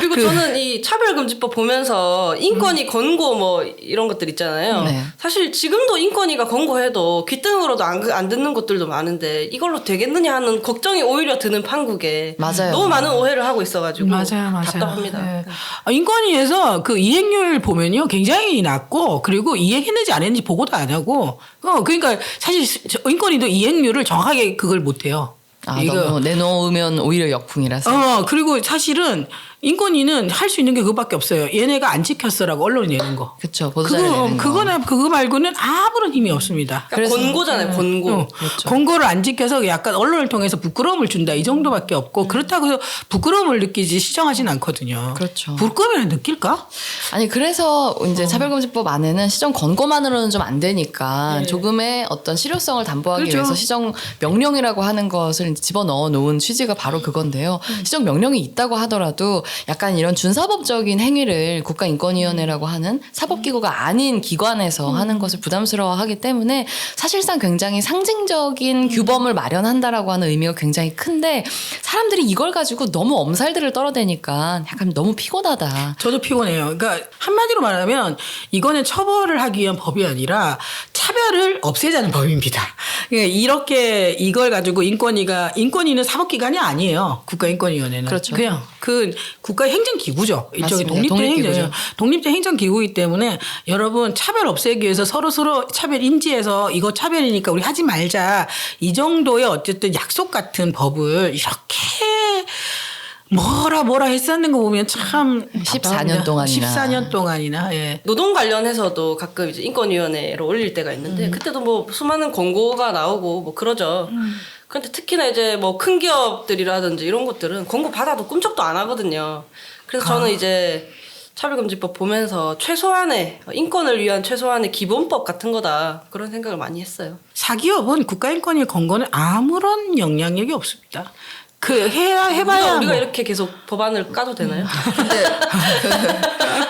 그리고 저는 이 차별금지법 보면서 인권위 권고 뭐 이런 것들 있잖아요. 네. 사실 지금도 인권위가 권고해도 귀등으로도 안 듣는 곳들도 많은데 이걸로 되겠느냐 하는 걱정이 오히려 드는 판국에 맞아요. 너무 많은 오해를 하고 있어가지고 맞아요. 답답합니다. 네. 인권위에서 그 이행률 보면요 굉장히 낮고 그리고 이행했는지 안 했는지 보고도 안 하고 그러니까 사실 인권위도 이행률을 정확하게 그걸 못해요. 너무 내놓으면 오히려 역풍이라서. 그리고 사실은 인권위는 할 수 있는 게 그거밖에 없어요. 얘네가 안 지켰어라고 언론에 내는 거. 그렇죠. 보도자료 내는 거. 그거 말고는 아무런 힘이 없습니다. 그러니까 권고잖아요. 권고. 그렇죠. 권고를 안 지켜서 약간 언론을 통해서 부끄러움을 준다 이 정도밖에 없고 그렇다고 해서 부끄러움을 느끼지 시정하진 않거든요. 그렇죠. 부끄러움을 느낄까? 아니 그래서 이제 차별금지법 안에는 시정 권고만으로는 좀 안 되니까 조금의 어떤 실효성을 담보하기 그렇죠. 위해서 시정 명령이라고 하는 것을 이제 집어넣어 놓은 취지가 바로 그건데요. 시정 명령이 있다고 하더라도 약간 이런 준사법적인 행위를 국가인권위원회라고 하는 사법기구가 아닌 기관에서 하는 것을 부담스러워하기 때문에 사실상 굉장히 상징적인 규범을 마련한다라고 하는 의미가 굉장히 큰데 사람들이 이걸 가지고 너무 엄살들을 떨어대니까 약간 너무 피곤하다. 저도 피곤해요. 그러니까 한마디로 말하면 이거는 처벌을 하기 위한 법이 아니라 차별을 없애자는 법입니다. 그러니까 이렇게 이걸 가지고 인권위는 사법기관이 아니에요. 국가인권위원회는. 그렇죠. 그냥 그 국가의 행정기구죠. 일종의 맞습니다. 독립기구죠. 독립된 행정기구이기 때문에 여러분 차별 없애기 위해서 서로 차별 인지해서 이거 차별이니까 우리 하지 말자. 이 정도의 어쨌든 약속 같은 법을 이렇게 뭐라 했었는 거 보면 참 14년 동안이나. 14년 동안이나 예. 노동 관련해서도 가끔 이제 인권위원회로 올릴 때가 있는데 그때도 뭐 수많은 권고가 나오고 뭐 그러죠. 그런데 특히나 이제 뭐 큰 기업들이라든지 이런 것들은 권고 받아도 꿈쩍도 안 하거든요. 그래서 저는 이제 차별금지법 보면서 최소한의 인권을 위한 최소한의 기본법 같은 거다 그런 생각을 많이 했어요. 사기업은 국가인권위 권고는 아무런 영향력이 없습니다. 해봐야 우리가 뭐. 이렇게 계속 법안을 까도 되나요? 근데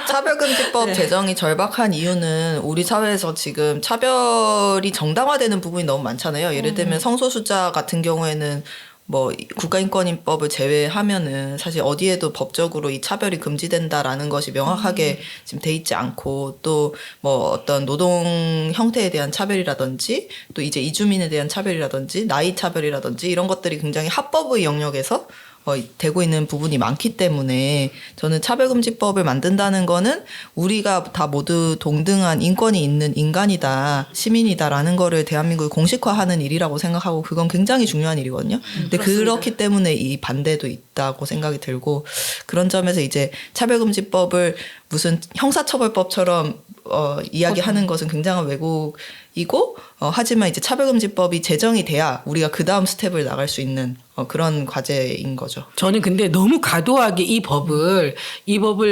차별금지법 제정이 절박한 이유는 우리 사회에서 지금 차별이 정당화되는 부분이 너무 많잖아요. 예를 들면 성소수자 같은 경우에는 뭐 국가인권위법을 제외하면은 사실 어디에도 법적으로 이 차별이 금지된다라는 것이 명확하게 지금 돼 있지 않고 또 뭐 어떤 노동 형태에 대한 차별이라든지 또 이제 이주민에 대한 차별이라든지 나이 차별이라든지 이런 것들이 굉장히 합법의 영역에서 되고 있는 부분이 많기 때문에 저는 차별금지법을 만든다는 거는 우리가 다 모두 동등한 인권이 있는 인간이다, 시민이다라는 거를 대한민국이 공식화하는 일이라고 생각하고 그건 굉장히 중요한 일이거든요. 근데 그렇기 때문에 이 반대도 있다고 생각이 들고 그런 점에서 이제 차별금지법을 무슨 형사처벌법처럼 이야기하는 것은 굉장한 왜곡이고 하지만 이제 차별금지법이 제정이 돼야 우리가 그 다음 스텝을 나갈 수 있는 그런 과제인 거죠. 저는 근데 너무 과도하게 이 법을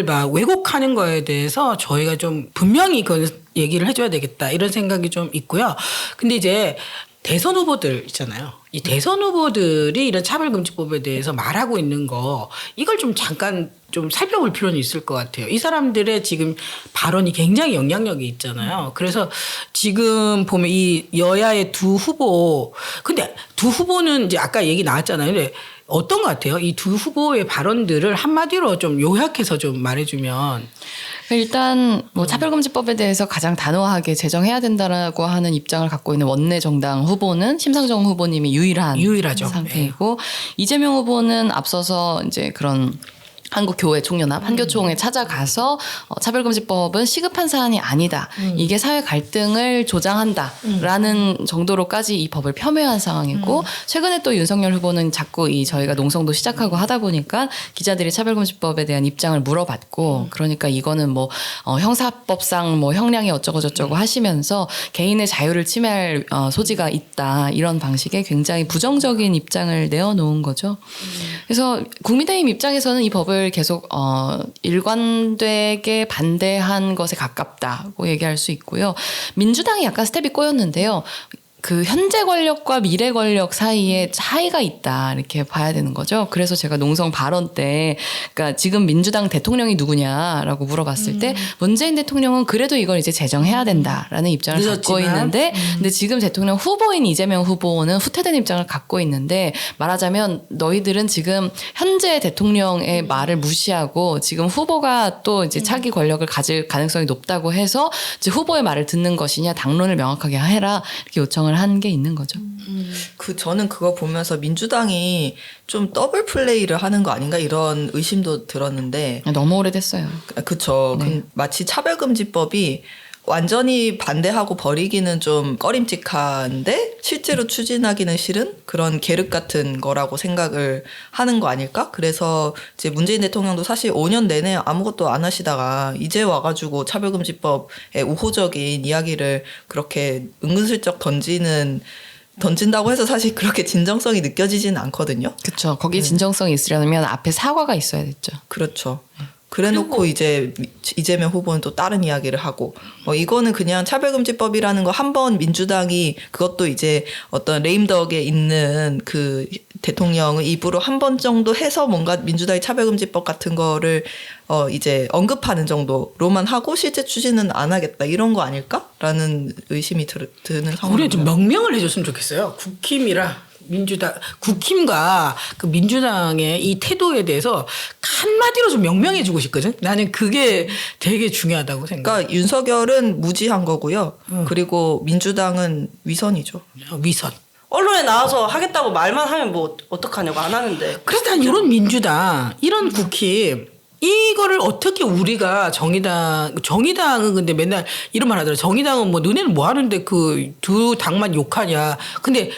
막 왜곡하는 거에 대해서 저희가 좀 분명히 그 얘기를 해줘야 되겠다 이런 생각이 좀 있고요. 근데 이제 대선 후보들 있잖아요. 이 대선 후보들이 이런 차별금지법에 대해서 말하고 있는 거 이걸 좀 잠깐 좀 살펴볼 필요는 있을 것 같아요. 이 사람들의 지금 발언이 굉장히 영향력이 있잖아요. 그래서 지금 보면 이 여야의 두 후보 근데 두 후보는 이제 아까 얘기 나왔잖아요. 근데 어떤 것 같아요? 이 두 후보의 발언들을 한마디로 좀 요약해서 좀 말해주면. 일단 뭐 차별금지법에 대해서 가장 단호하게 제정해야 된다라고 하는 입장을 갖고 있는 원내 정당 후보는 심상정 후보님이 유일하죠. 상태이고 이재명 후보는 앞서서 이제 그런 한국교회 총연합 한교총에 찾아가서 차별금지법은 시급한 사안이 아니다. 이게 사회 갈등을 조장한다라는 정도로까지 이 법을 폄훼한 상황이고 최근에 또 윤석열 후보는 자꾸 저희가 농성도 시작하고 하다 보니까 기자들이 차별금지법에 대한 입장을 물어봤고 그러니까 이거는 뭐 형사법상 뭐 형량이 어쩌고 저쩌고 하시면서 개인의 자유를 침해할 소지가 있다. 이런 방식의 굉장히 부정적인 입장을 내어놓은 거죠. 그래서 국민의힘 입장에서는 이 법을 계속 일관되게 반대한 것에 가깝다고 얘기할 수 있고요. 민주당이 약간 스텝이 꼬였는데요. 그 현재 권력과 미래 권력 사이에 차이가 있다 이렇게 봐야 되는 거죠. 그래서 제가 농성 발언 때 그러니까 지금 민주당 대통령이 누구냐라고 물어봤을 때 문재인 대통령은 그래도 이걸 이제 제정해야 된다라는 입장을 갖고 늦었지만. 있는데 근데 지금 대통령 후보인 이재명 후보는 후퇴된 입장을 갖고 있는데 말하자면 너희들은 지금 현재 대통령의 말을 무시하고 지금 후보가 또 이제 차기 권력을 가질 가능성이 높다고 해서 이제 후보의 말을 듣는 것이냐 당론을 명확하게 해라 이렇게 요청을 한 게 있는 거죠. 저는 그거 보면서 민주당이 좀 더블 플레이를 하는 거 아닌가 이런 의심도 들었는데 너무 오래됐어요. 그쵸. 네. 마치 차별금지법이 완전히 반대하고 버리기는 좀 꺼림칙한데 실제로 추진하기는 싫은 그런 계륵 같은 거라고 생각을 하는 거 아닐까? 그래서 이제 문재인 대통령도 사실 5년 내내 아무것도 안 하시다가 이제 와가지고 차별금지법의 우호적인 이야기를 그렇게 은근슬쩍 던진다고 해서 사실 그렇게 진정성이 느껴지지는 않거든요. 그렇죠. 거기에 진정성이 있으려면 앞에 사과가 있어야 됐죠. 그렇죠. 그래놓고 이제 이재명 후보는 또 다른 이야기를 하고 이거는 그냥 차별금지법이라는 거 한 번 민주당이 그것도 이제 어떤 레임덕에 있는 그 대통령의 입으로 한 번 정도 해서 뭔가 민주당이 차별금지법 같은 거를 이제 언급하는 정도로만 하고 실제 추진은 안 하겠다 이런 거 아닐까라는 의심이 드는 상황입니다. 우리는 좀 명명을 해줬으면 좋겠어요. 국힘과 그 민주당의 이 태도에 대해서 한마디로 좀 명명해주고 싶거든. 나는 그게 되게 중요하다고 생각해. 그러니까 윤석열은 무지한 거고요. 그리고 민주당은 위선이죠. 위선. 언론에 나와서 하겠다고 말만 하면 뭐 어떡하냐고 안 하는데. 그래서 난 이런 민주당, 이런 국힘 이거를 어떻게 우리가 정의당은 근데 맨날 이런 말 하더라. 정의당은 뭐 너네는 뭐 하는데 그 두 당만 욕하냐. 근데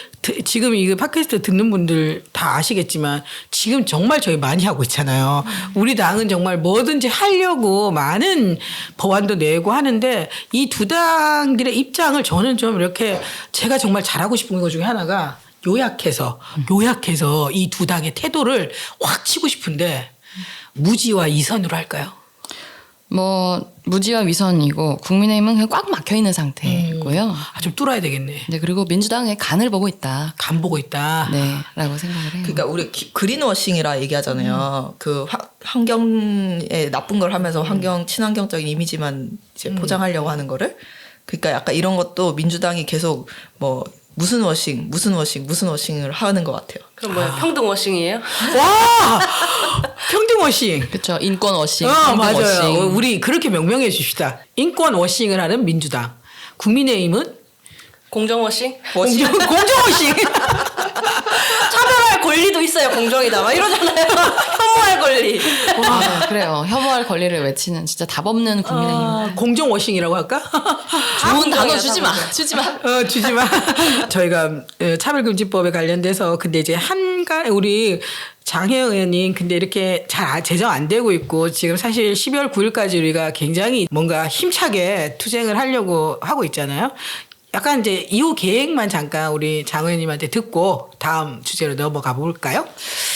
지금 이거 팟캐스트 듣는 분들 다 아시겠지만 지금 정말 저희 많이 하고 있잖아요. 우리 당은 정말 뭐든지 하려고 많은 법안도 내고 하는데 이 두 당들의 입장을 저는 좀 이렇게 제가 정말 잘하고 싶은 것 중에 하나가 요약해서 이 두 당의 태도를 확 치고 싶은데 무지와 이선으로 할까요? 뭐 무지와 위선이고 국민의힘은 그냥 꽉 막혀 있는 상태고요. 좀 뚫어야 되겠네. 네, 그리고 민주당의 간을 보고 있다. 간 보고 있다. 네라고 생각을 해요. 그러니까 우리 그린워싱이라 얘기하잖아요. 그 환경에 나쁜 걸 하면서 친환경적인 이미지만 이제 포장하려고 하는 거를. 그러니까 약간 이런 것도 민주당이 계속 뭐 무슨 워싱을 하는 것 같아요. 그럼 뭐야 평등 워싱이에요? 와! 평등 워싱. 그렇죠. 인권 워싱, 평등 맞아요. 워싱. 우리 그렇게 명명해 줍시다. 인권 워싱을 하는 민주당. 국민의힘은 공정 워싱? 공정 워싱. 차별할 권리도 있어요 공정이다 막 이러잖아요. 혐오할 권리. 와, 그래요. 혐오할 권리를 외치는 진짜 답 없는 국민의힘. 공정 워싱이라고 할까? 좋은 단어 공정이야, 주지 마. 주지 마. 주지 마. 저희가 차별금지법에 관련돼서 근데 이제 우리 장혜영 의원님 근데 이렇게 잘 제정 안 되고 있고 지금 사실 12월 9일까지 우리가 굉장히 뭔가 힘차게 투쟁을 하려고 하고 있잖아요. 약간 이제 이후 계획만 잠깐 우리 장 의원님한테 듣고 다음 주제로 넘어가 볼까요?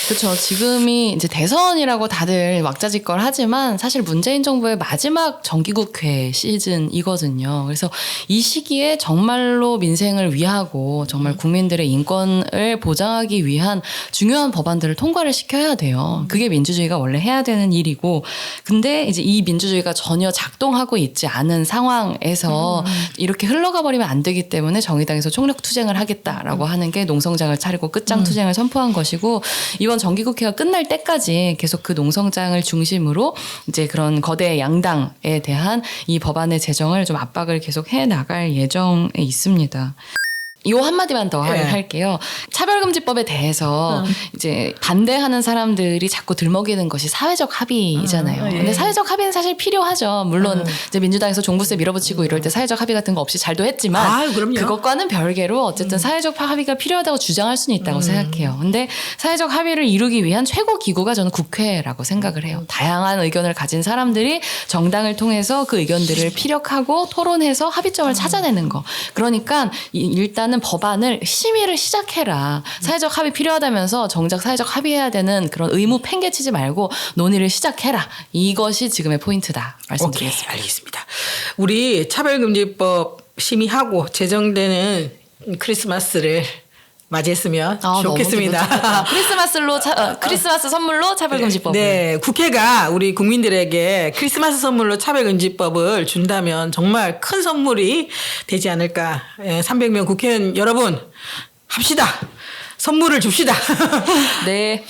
그렇죠. 지금이 이제 대선이라고 다들 왁자지껄 하지만 사실 문재인 정부의 마지막 정기국회 시즌이거든요. 그래서 이 시기에 정말로 민생을 위하고 정말 국민들의 인권을 보장하기 위한 중요한 법안들을 통과를 시켜야 돼요. 그게 민주주의가 원래 해야 되는 일이고 근데 이제 이 민주주의가 전혀 작동하고 있지 않은 상황에서 이렇게 흘러가 버리면 안 되기 때문에 정의당에서 총력 투쟁을 하겠다라고 하는 게 농성장을 차리고 끝장 투쟁을 선포한 것이고 이번 정기국회가 끝날 때까지 계속 그 농성장을 중심으로 이제 그런 거대 양당에 대한 이 법안의 제정을 좀 압박을 계속 해 나갈 예정에 있습니다. 요 한마디만 더 할게요. 차별금지법에 대해서 이제 반대하는 사람들이 자꾸 들먹이는 것이 사회적 합의잖아요. 근데 사회적 합의는 사실 필요하죠. 물론 이제 민주당에서 종부세 밀어붙이고 이럴 때 사회적 합의 같은 거 없이 잘도 했지만 그럼요. 그것과는 별개로 어쨌든 사회적 합의가 필요하다고 주장할 수는 있다고 생각해요. 근데 사회적 합의를 이루기 위한 최고 기구가 저는 국회라고 생각을 해요. 다양한 의견을 가진 사람들이 정당을 통해서 그 의견들을 피력하고 토론해서 합의점을 찾아내는 거. 그러니까 일단은 법안을 심의를 시작해라. 사회적 합의 필요하다면서 정작 사회적 합의해야 되는 그런 의무 팽개치지 말고 논의를 시작해라. 이것이 지금의 포인트다. 말씀드리겠습니다. 오케이, 알겠습니다. 우리 차별금지법 심의하고 제정되는 크리스마스를 맞이했으면 아, 너무 좋겠습니다. 기분 좋겠다. 크리스마스 선물로 차별금지법. 네, 국회가 우리 국민들에게 크리스마스 선물로 차별금지법을 준다면 정말 큰 선물이 되지 않을까. 300명 국회의원 여러분 합시다. 선물을 줍시다. 네.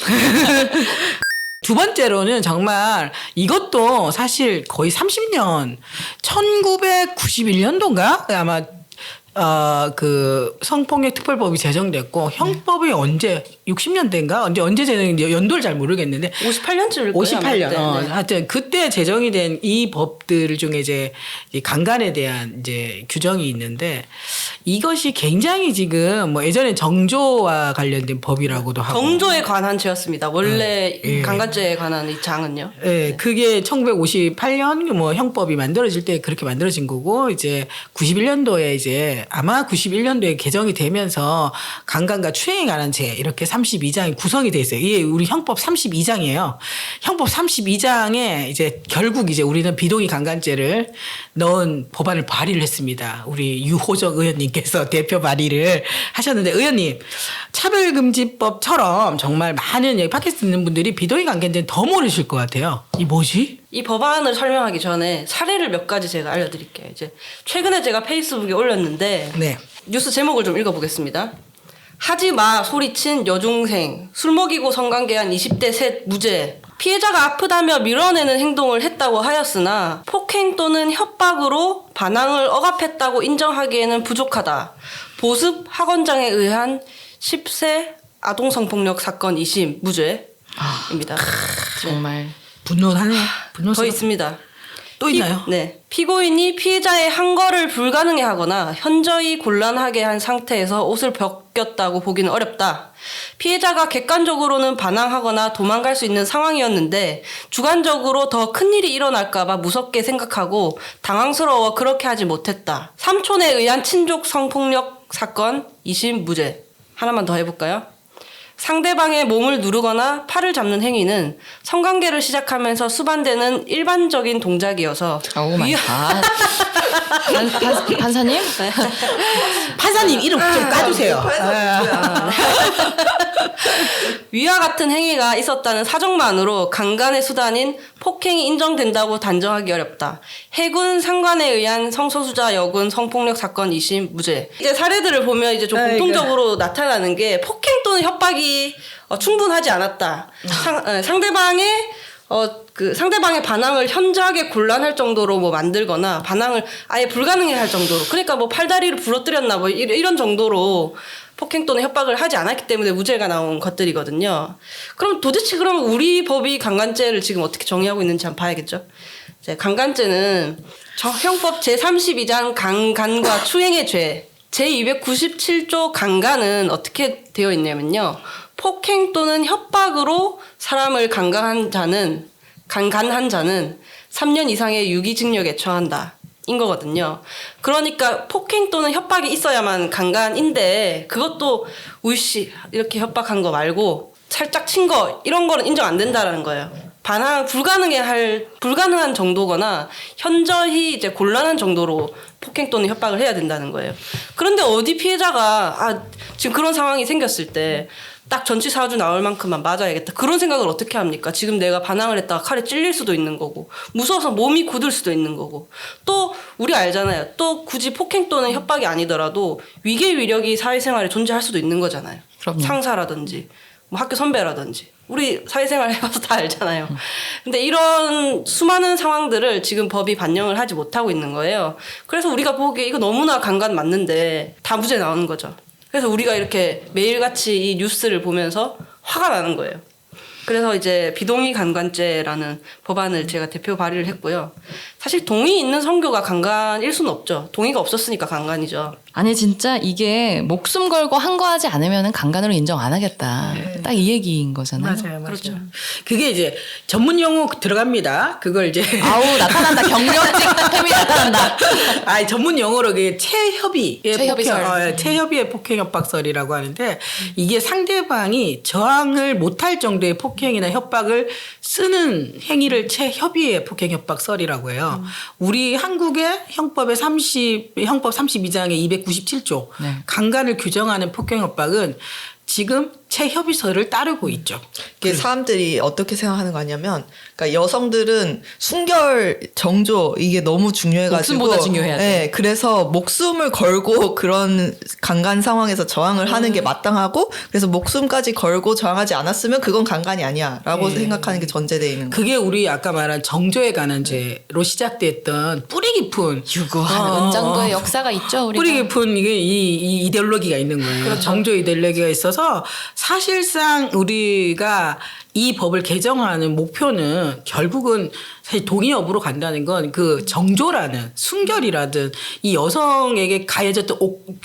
두 번째로는 정말 이것도 사실 거의 30년, 1991년도인가? 아마 그 성폭력 특별법이 제정됐고 형법이 언제 60년대인가 언제 제정인지 연도를 잘 모르겠는데 58년쯤일 거예요. 58년. 네. 하여튼 그때 제정이 된 이 법들 중에 이제 이 강간에 대한 이제 규정이 있는데 이것이 굉장히 지금 뭐 예전에 정조와 관련된 법이라고도 하고 정조에 관한 죄였습니다. 원래 예. 강간죄에 관한 이 장은요. 예, 그게 1958년 뭐 형법이 만들어질 때 그렇게 만들어진 거고 이제 91년도에 이제 아마 91년도에 개정이 되면서 강간과 추행에 관한 죄 이렇게 32장이 구성이 돼 있어요. 이게 우리 형법 32장이에요. 형법 32장에 이제 결국 이제 우리는 비동의 강간죄를 넣은 법안을 발의를 했습니다. 우리 유호적 의원님께서 대표 발의를 하셨는데 의원님 차별금지법처럼 정말 많은 여기 팟캐스트 있는 분들이 비동의 강간죄는 더 모르실 것 같아요. 이 뭐지? 이 법안을 설명하기 전에 사례를 몇 가지 제가 알려드릴게요. 이제 최근에 제가 페이스북에 올렸는데 네. 뉴스 제목을 좀 읽어보겠습니다. 하지 마 소리친 여중생 술 먹이고 성관계한 20대 셋 무죄. 피해자가 아프다며 밀어내는 행동을 했다고 하였으나 폭행 또는 협박으로 반항을 억압했다고 인정하기에는 부족하다. 보습 학원장에 의한 10세 아동성폭력 사건 2심 무죄입니다. 정말. 분노하네. 더 분노스러워. 있습니다. 또 있나요? 네. 피고인이 피해자의 항거를 불가능해 하거나 현저히 곤란하게 한 상태에서 옷을 벗겼다고 보기는 어렵다. 피해자가 객관적으로는 반항하거나 도망갈 수 있는 상황이었는데 주관적으로 더 큰일이 일어날까봐 무섭게 생각하고 당황스러워 그렇게 하지 못했다. 삼촌에 의한 친족 성폭력 사건 2심 무죄. 하나만 더 해볼까요? 상대방의 몸을 누르거나 팔을 잡는 행위는 성관계를 시작하면서 수반되는 일반적인 동작이어서 오 마이 갓. 판사님? 판사님 이름 좀 까주세요. 위와 같은 행위가 있었다는 사정만으로 강간의 수단인 폭행이 인정된다고 단정하기 어렵다. 해군 상관에 의한 성소수자 여군 성폭력 사건 2심 무죄. 이제 사례들을 보면 이제 좀 공통적으로 나타나는 게 폭행 또는 협박이 충분하지 않았다. 상대방의 그 상대방의 반항을 현저하게 곤란할 정도로 뭐 만들거나 반항을 아예 불가능해 할 정도로 그러니까 뭐 팔다리를 부러뜨렸나 뭐 이런 정도로 폭행 또는 협박을 하지 않았기 때문에 무죄가 나온 것들이거든요. 그럼 도대체 그럼 우리 법이 강간죄를 지금 어떻게 정의하고 있는지 한번 봐야겠죠. 이제 강간죄는 형법 제32장 강간과 추행의 죄 제297조 강간은 어떻게 되어 있냐면요. 폭행 또는 협박으로 사람을 강간한 자는 3년 이상의 유기징역에 처한다. 인 거거든요. 그러니까 폭행 또는 협박이 있어야만 강간인데 그것도 우이씨 이렇게 협박한 거 말고 살짝 친 거 이런 거는 인정 안 된다라는 거예요. 반항 불가능한 정도거나 현저히 이제 곤란한 정도로 폭행 또는 협박을 해야 된다는 거예요. 그런데 어디 피해자가 지금 그런 상황이 생겼을 때 딱 전치사주 나올 만큼만 맞아야겠다. 그런 생각을 어떻게 합니까? 지금 내가 반항을 했다가 칼에 찔릴 수도 있는 거고 무서워서 몸이 굳을 수도 있는 거고 또 우리 알잖아요. 또 굳이 폭행 또는 협박이 아니더라도 위계 위력이 사회생활에 존재할 수도 있는 거잖아요. 그럼요. 상사라든지 뭐 학교 선배라든지 우리 사회생활 해봐서 다 알잖아요. 근데 이런 수많은 상황들을 지금 법이 반영을 하지 못하고 있는 거예요. 그래서 우리가 보기에 이거 너무나 강간 맞는데 다 무죄 나오는 거죠. 그래서 우리가 이렇게 매일같이 이 뉴스를 보면서 화가 나는 거예요. 그래서 이제 비동의 강간죄라는 법안을 제가 대표 발의를 했고요. 사실 동의 있는 성교가 강간일 수는 없죠. 동의가 없었으니까 강간이죠. 아니 진짜 이게 목숨 걸고 한 거 하지 않으면 강간으로 인정 안 하겠다. 딱 이 얘기인 거잖아요. 맞아요. 그렇죠. 그게 이제 전문 용어 들어갑니다. 그걸 이제 아우 나타난다. 경력직 템이 나타난다. 전문 용어로 그게 체협의의 체협의설. 체협의의 폭행협박설이라고 하는데 이게 상대방이 저항을 못할 정도의 폭행이나 협박을 쓰는 행위를 체협의의 폭행협박설이라고 해요. 우리 한국의 형법 32장의 297조 네. 강간을 규정하는 폭행협박은 지금 체협의서를 따르고 있죠. 이게 사람들이 어떻게 생각하는 거 아니냐면, 그러니까 여성들은 순결 정조 이게 너무 중요해가지고, 목숨보다 중요해야 돼. 네, 그래서 목숨을 걸고 그런 강간 상황에서 저항을 하는 게 마땅하고, 그래서 목숨까지 걸고 저항하지 않았으면 그건 강간이 아니야라고 생각하는 게 전제되어 있는 거예요. 그게 우리 아까 말한 정조에 관한 죄로 시작됐던 뿌리 깊은 유구한 은장도의 역사가 있죠. 우리가. 뿌리 깊은 이게 이 이데올로기가 있는 거예요. 정조 이데올로기가 있어서 사실상 우리가 이 법을 개정하는 목표는 결국은 사실 동의 여부로 간다는 건 그 정조라는 순결이라든 이 여성에게 가해졌던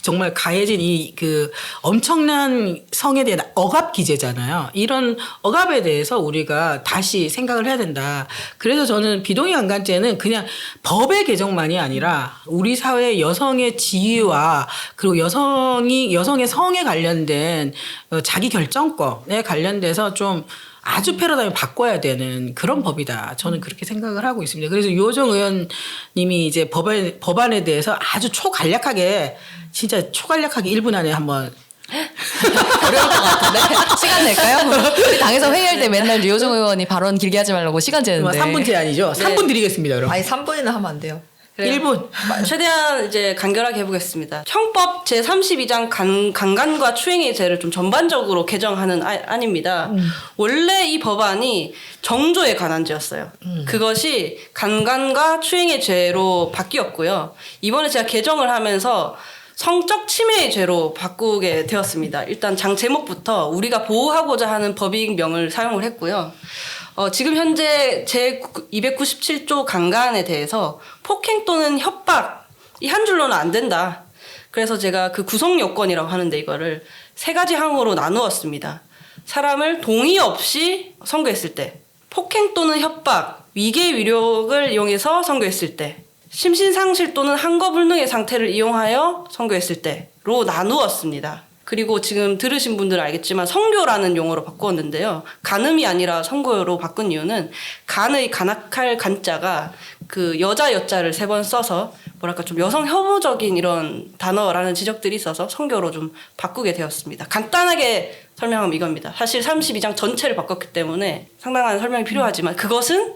정말 가해진 이 그 엄청난 성에 대한 억압 기제잖아요. 이런 억압에 대해서 우리가 다시 생각을 해야 된다. 그래서 저는 비동의 강간죄는 그냥 법의 개정만이 아니라 우리 사회 여성의 지위와 그리고 여성의 성에 관련된 자기 결정권에 관련돼서 좀 아주 패러다임을 바꿔야 되는 그런 법이다. 저는 그렇게 생각을 하고 있습니다. 그래서 유호정 의원님이 이제 법안에 대해서 아주 초간략하게 진짜 초간략하게 1분 안에 한번 어려울 것 같은데 시간 될까요? 우리 당에서 회의할 때 맨날 유호정 의원이 발언 길게 하지 말라고 시간 재는데 3분 제한이죠. 3분 드리겠습니다. 여러분. 아니 3분이나 하면 안 돼요. 그래요. 1분. 최대한 이제 간결하게 해보겠습니다. 형법 제32장 강간과 추행의 죄를 좀 전반적으로 개정하는 안입니다. 원래 이 법안이 정조에 관한 죄였어요. 그것이 강간과 추행의 죄로 바뀌었고요. 이번에 제가 개정을 하면서 성적 침해의 죄로 바꾸게 되었습니다. 일단 장 제목부터 우리가 보호하고자 하는 법익명을 사용을 했고요. 지금 현재 제297조 강간에 대해서 폭행 또는 협박 이 한 줄로는 안 된다. 그래서 제가 그 구성 요건이라고 하는데 이거를 3가지 항으로 나누었습니다. 사람을 동의 없이 선고했을 때, 폭행 또는 협박, 위계 위력을 이용해서 선고했을 때, 심신상실 또는 한거불능의 상태를 이용하여 선고했을 때로 나누었습니다. 그리고 지금 들으신 분들은 알겠지만 성교라는 용어로 바꾸었는데요. 간음이 아니라 성교로 바꾼 이유는 간의 간악할 간자가 그 여자 여자를 3번 써서 뭐랄까 좀 여성 혐오적인 이런 단어라는 지적들이 있어서 성교로 좀 바꾸게 되었습니다. 간단하게 설명하면 이겁니다. 사실 32장 전체를 바꿨기 때문에 상당한 설명이 필요하지만 그것은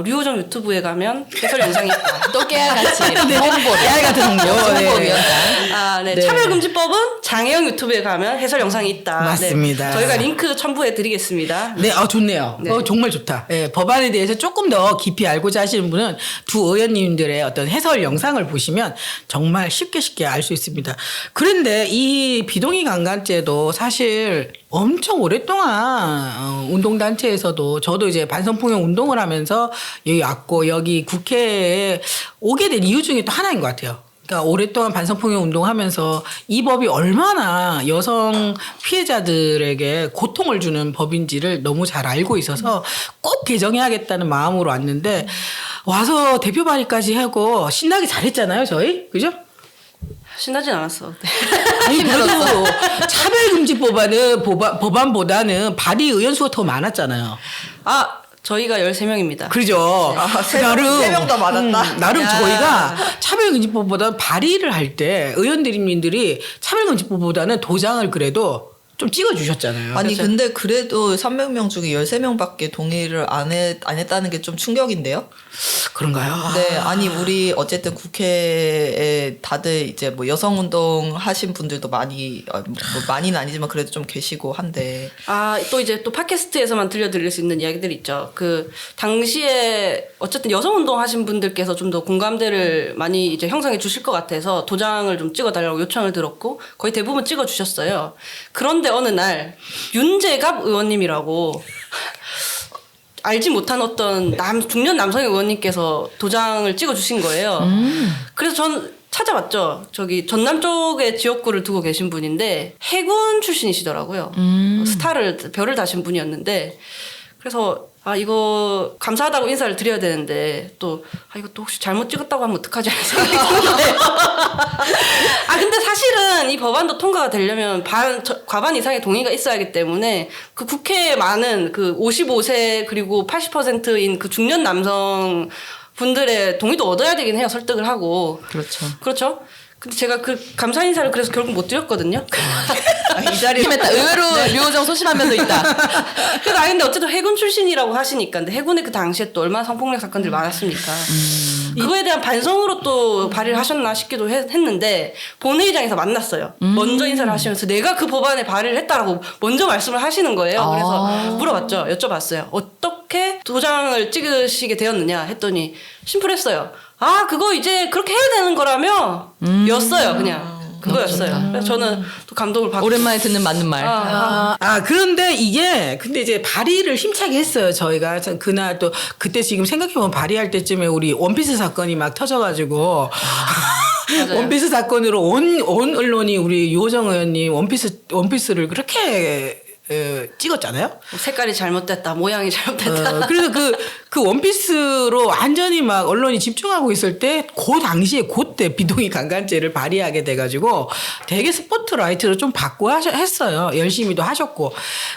류호정 유튜브에 가면 해설 영상이 있다. 또 깨알같이 홍보 깨알 같은 홍보. 홍보위원장. 네. 네. 차별금지법은 장혜영 유튜브에 가면 해설 영상이 있다. 맞습니다. 네. 저희가 링크 첨부해 드리겠습니다. 네, 좋네요. 네. 정말 좋다. 네, 법안에 대해서 조금 더 깊이 알고자 하시는 분은 두 의원님들의 어떤 해설 영상을 보시면 정말 쉽게 알 수 있습니다. 그런데 이 비동의 강간죄도 사실 엄청 오랫동안 운동단체에서도 저도 이제 반성폭력 운동을 하면서 여기 왔고 여기 국회에 오게 된 이유 중에 또 하나인 것 같아요. 그러니까 오랫동안 반성폭력 운동하면서 이 법이 얼마나 여성 피해자들에게 고통을 주는 법인지를 너무 잘 알고 있어서 꼭 개정해야겠다는 마음으로 왔는데 와서 대표 발의까지 하고 신나게 잘했잖아요, 저희. 그죠? 신나진 않았어. 네. 아니, 그래도 법안보다는 발의 의원 수가 더 많았잖아요. 저희가 13명입니다. 그죠? 세 명 더 맞았다? 나름 야. 저희가 차별금지법보다 발의를 할 때 의원님들이 차별금지법보다는 도장을 그래도 좀 찍어주셨잖아요. 아니 그렇죠. 근데 그래도 300명 중에 13명밖에 동의를 안 했다는 게 좀 충격인데요. 그런가요? 네, 아니 우리 어쨌든 국회에 다들 이제 뭐 여성 운동 하신 분들도 많이 뭐 많이는 아니지만 그래도 좀 계시고 한데. 또 이제 또 팟캐스트에서만 들려드릴 수 있는 이야기들이 있죠. 그 당시에 어쨌든 여성 운동 하신 분들께서 좀 더 공감대를 많이 이제 형성해 주실 것 같아서 도장을 좀 찍어달라고 요청을 들었고 거의 대부분 찍어주셨어요. 그런데 어느 날 윤재갑 의원님이라고 알지 못한 어떤 중년 남성의 의원님께서 도장을 찍어주신 거예요. 그래서 전 찾아봤죠. 저기 전남 쪽에 지역구를 두고 계신 분인데 해군 출신이시더라고요. 별을 다신 분이었는데 그래서 이거 감사하다고 인사를 드려야 되는데 이거 또 혹시 잘못 찍었다고 하면 어떡하지 하는 생각이 드는데 근데 사실은 이 법안도 통과가 되려면 과반 이상의 동의가 있어야 하기 때문에 그 국회에 많은 그 55세 그리고 80%인 그 중년 남성 분들의 동의도 얻어야 되긴 해요. 설득을 하고. 그렇죠. 그렇죠. 근데 제가 그 감사 인사를 그래서 결국 못 드렸거든요. 이 자리에 심했다. 의외로 류호정 소심한 면도 있다. 그래서 근데 어쨌든 해군 출신이라고 하시니까 근데 해군에 그 당시에 또 얼마나 성폭력 사건들이 많았습니까. 그거에 대한 반성으로 또 발의를 하셨나 싶기도 했는데 본회의장에서 만났어요. 먼저 인사를 하시면서 내가 그 법안에 발의를 했다라고 먼저 말씀을 하시는 거예요. 그래서 물어봤죠. 여쭤봤어요. 어떻게 도장을 찍으시게 되었느냐 했더니 심플했어요. 아 그거 이제 그렇게 해야 되는 거라며 였어요. 그냥 그거였어요. 그래서 저는 또 감동을 받고 오랜만에 듣는 맞는 말. 그런데 이게 근데 이제 발의를 힘차게 했어요. 저희가 그날 또 그때 지금 생각해보면 발의할 때쯤에 우리 원피스 사건이 막 터져가지고 원피스 사건으로 온 언론이 우리 유호정 의원님 원피스를 그렇게 찍었잖아요. 색깔이 잘못됐다, 모양이 잘못됐다. 그래서 그 원피스로 완전히 막 언론이 집중하고 있을 때, 그 당시에 그때 비동의 강간죄를 발의하게 돼가지고 되게 스포트라이트로 좀 받고 했어요. 열심히도 하셨고.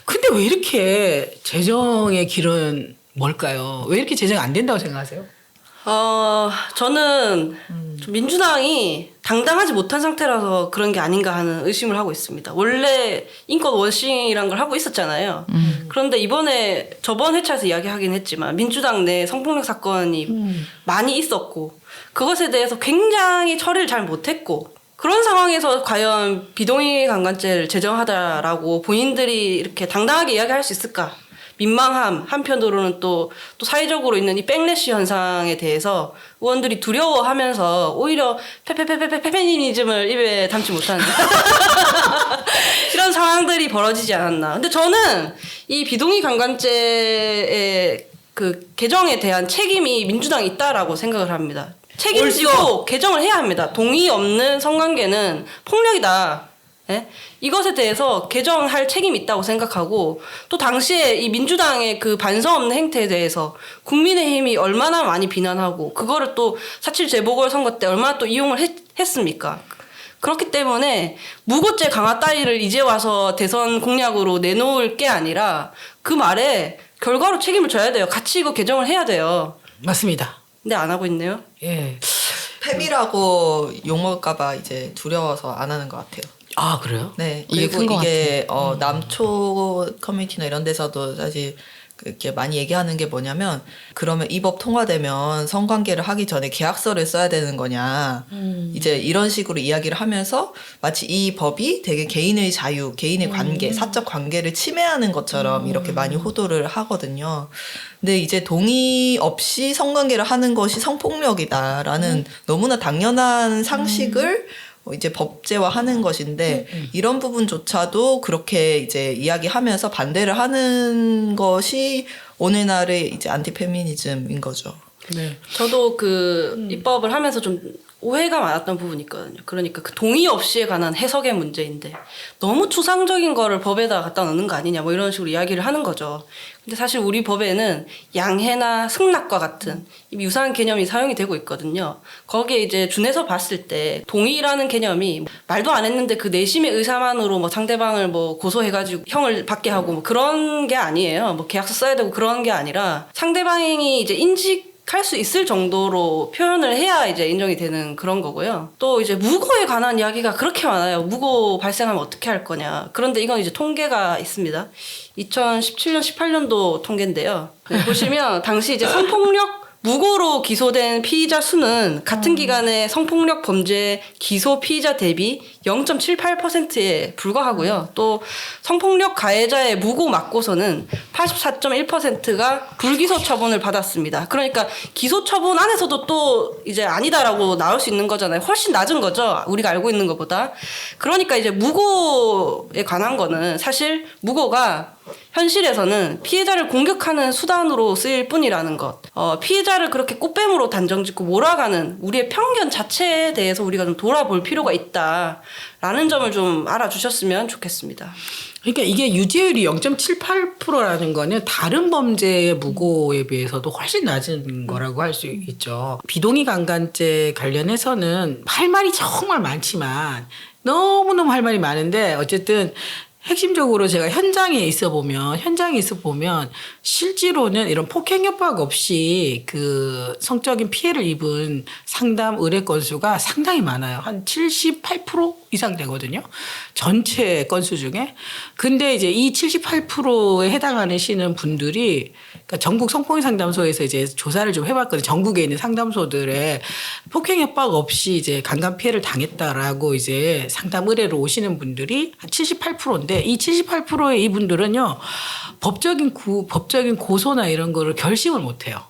근데 왜 이렇게 재정의 길은 뭘까요? 왜 이렇게 재정이 안 된다고 생각하세요? 저는 좀 민주당이 당당하지 못한 상태라서 그런 게 아닌가 하는 의심을 하고 있습니다. 원래 인권 워싱이란 걸 하고 있었잖아요. 그런데 저번 회차에서 이야기하긴 했지만 민주당 내 성폭력 사건이 많이 있었고 그것에 대해서 굉장히 처리를 잘 못했고 그런 상황에서 과연 비동의 강간죄를 제정하다라고 본인들이 이렇게 당당하게 이야기할 수 있을까? 민망함, 한편으로는 또 사회적으로 있는 이 백래시 현상에 대해서 의원들이 두려워하면서 오히려 페페니즘을 입에 담지 못하는 이런 상황들이 벌어지지 않았나. 근데 저는 이 비동의 강간죄의 그 개정에 대한 책임이 민주당이 있다라고 생각을 합니다. 책임지고 개정을 해야 합니다. 동의 없는 성관계는 폭력이다. 예? 이것에 대해서 개정할 책임이 있다고 생각하고 또 당시에 이 민주당의 그 반성 없는 행태에 대해서 국민의힘이 얼마나 많이 비난하고 그거를 또 4.7 재보궐선거 때 얼마나 또 이용을 했습니까? 그렇기 때문에 무고죄 강화 따위를 이제 와서 대선 공약으로 내놓을 게 아니라 그 말에 결과로 책임을 져야 돼요. 같이 이거 개정을 해야 돼요. 맞습니다. 근데 안 하고 있네요. 예. 팸이라고 욕먹을까봐 이제 두려워서 안 하는 것 같아요. 아, 그래요? 네. 이게 그리고 큰것 이게 남초 커뮤니티나 이런 데서도 사실 이렇게 많이 얘기하는 게 뭐냐면 그러면 이 법 통과되면 성관계를 하기 전에 계약서를 써야 되는 거냐. 이제 이런 식으로 이야기를 하면서 마치 이 법이 되게 개인의 자유, 개인의 관계, 사적 관계를 침해하는 것처럼 이렇게 많이 호도를 하거든요. 근데 이제 동의 없이 성관계를 하는 것이 성폭력이다라는 너무나 당연한 상식을 이제 법제화하는 것인데 이런 부분조차도 그렇게 이제 이야기하면서 반대를 하는 것이 오늘날의 이제 안티페미니즘인 거죠. 네. 저도 그 입법을 하면서 좀 오해가 많았던 부분이 있거든요. 그러니까 그 동의 없이에 관한 해석의 문제인데 너무 추상적인 거를 법에다 갖다 넣는 거 아니냐 뭐 이런 식으로 이야기를 하는 거죠. 근데 사실 우리 법에는 양해나 승낙과 같은 유사한 개념이 사용이 되고 있거든요. 거기에 이제 준해서 봤을 때 동의라는 개념이 말도 안 했는데 그 내심의 의사만으로 뭐 상대방을 뭐 고소해가지고 형을 받게 하고 뭐 그런 게 아니에요. 뭐 계약서 써야 되고 그런 게 아니라 상대방이 이제 할 수 있을 정도로 표현을 해야 이제 인정이 되는 그런 거고요. 또 이제 무고에 관한 이야기가 그렇게 많아요. 무고 발생하면 어떻게 할 거냐. 그런데 이건 이제 통계가 있습니다. 2017년, 18년도 통계인데요. 보시면 당시 이제 성폭력 무고로 기소된 피의자 수는 같은 기간에 성폭력 범죄 기소 피의자 대비 0.78%에 불과하고요. 또 성폭력 가해자의 무고 맞고서는 84.1%가 불기소 처분을 받았습니다. 그러니까 기소 처분 안에서도 또 이제 아니다라고 나올 수 있는 거잖아요. 훨씬 낮은 거죠. 우리가 알고 있는 것보다. 그러니까 이제 무고에 관한 거는 사실 무고가 현실에서는 피해자를 공격하는 수단으로 쓰일 뿐이라는 것. 피해자를 그렇게 꽃뱀으로 단정짓고 몰아가는 우리의 편견 자체에 대해서 우리가 좀 돌아볼 필요가 있다라는 점을 좀 알아주셨으면 좋겠습니다. 그러니까 이게 유죄율이 0.78%라는 거는 다른 범죄의 무고에 비해서도 훨씬 낮은 거라고 할 수 있죠. 비동의 강간죄 관련해서는 할 말이 정말 많지만 너무너무 할 말이 많은데 어쨌든 핵심적으로 제가 현장에 있어 보면 실제로는 이런 폭행 협박 없이 그 성적인 피해를 입은 상담 의뢰 건수가 상당히 많아요. 한 78% 이상 되거든요. 전체 건수 중에. 근데 이제 이 78%에 해당하시는 분들이 그러니까 전국 성폭행 상담소에서 이제 조사를 좀 해봤거든요. 전국에 있는 상담소들에 폭행 협박 없이 이제 강간 피해를 당했다라고 이제 상담 의뢰로 오시는 분들이 한 78%인데 이 78%의 이분들은요 법적인 고소나 이런 거를 결심을 못 해요.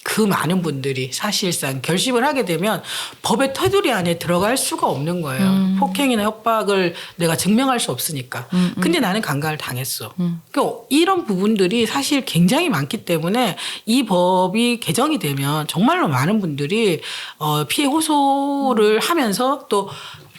그 많은 분들이 사실상 결심을 하게 되면 법의 테두리 안에 들어갈 수가 없는 거예요. 폭행이나 협박을 내가 증명할 수 없으니까. 근데 나는 강간을 당했어. 그러니까 이런 부분들이 사실 굉장히 많기 때문에 이 법이 개정이 되면 정말로 많은 분들이 피해 호소를 하면서 또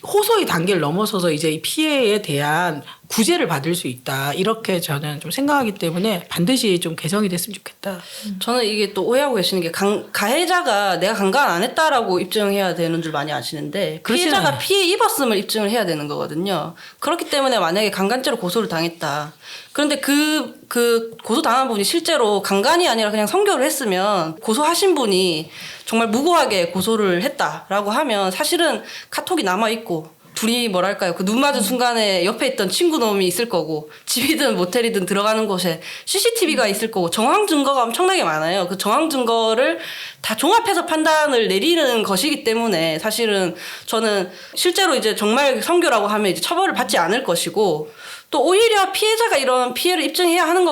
호소의 단계를 넘어서서 이제 이 피해에 대한 구제를 받을 수 있다. 이렇게 저는 좀 생각하기 때문에 반드시 좀 개정이 됐으면 좋겠다. 저는 이게 또 오해하고 계시는 게 가해자가 내가 강간 안 했다라고 입증해야 되는 줄 많이 아시는데 피해자가 않아요. 피해 입었음을 입증을 해야 되는 거거든요. 그렇기 때문에 만약에 강간죄로 고소를 당했다. 그런데 그 고소당한 분이 실제로 강간이 아니라 그냥 성교를 했으면 고소하신 분이 정말 무고하게 고소를 했다라고 하면 사실은 카톡이 남아있고 둘이 뭐랄까요. 그 눈 맞은 순간에 옆에 있던 친구 놈이 있을 거고 집이든 모텔이든 들어가는 곳에 CCTV가 있을 거고 정황 증거가 엄청나게 많아요. 그 정황 증거를 다 종합해서 판단을 내리는 것이기 때문에 사실은 저는 실제로 이제 정말 성교라고 하면 이제 처벌을 받지 않을 것이고 또 오히려 피해자가 이런 피해를 입증해야 하는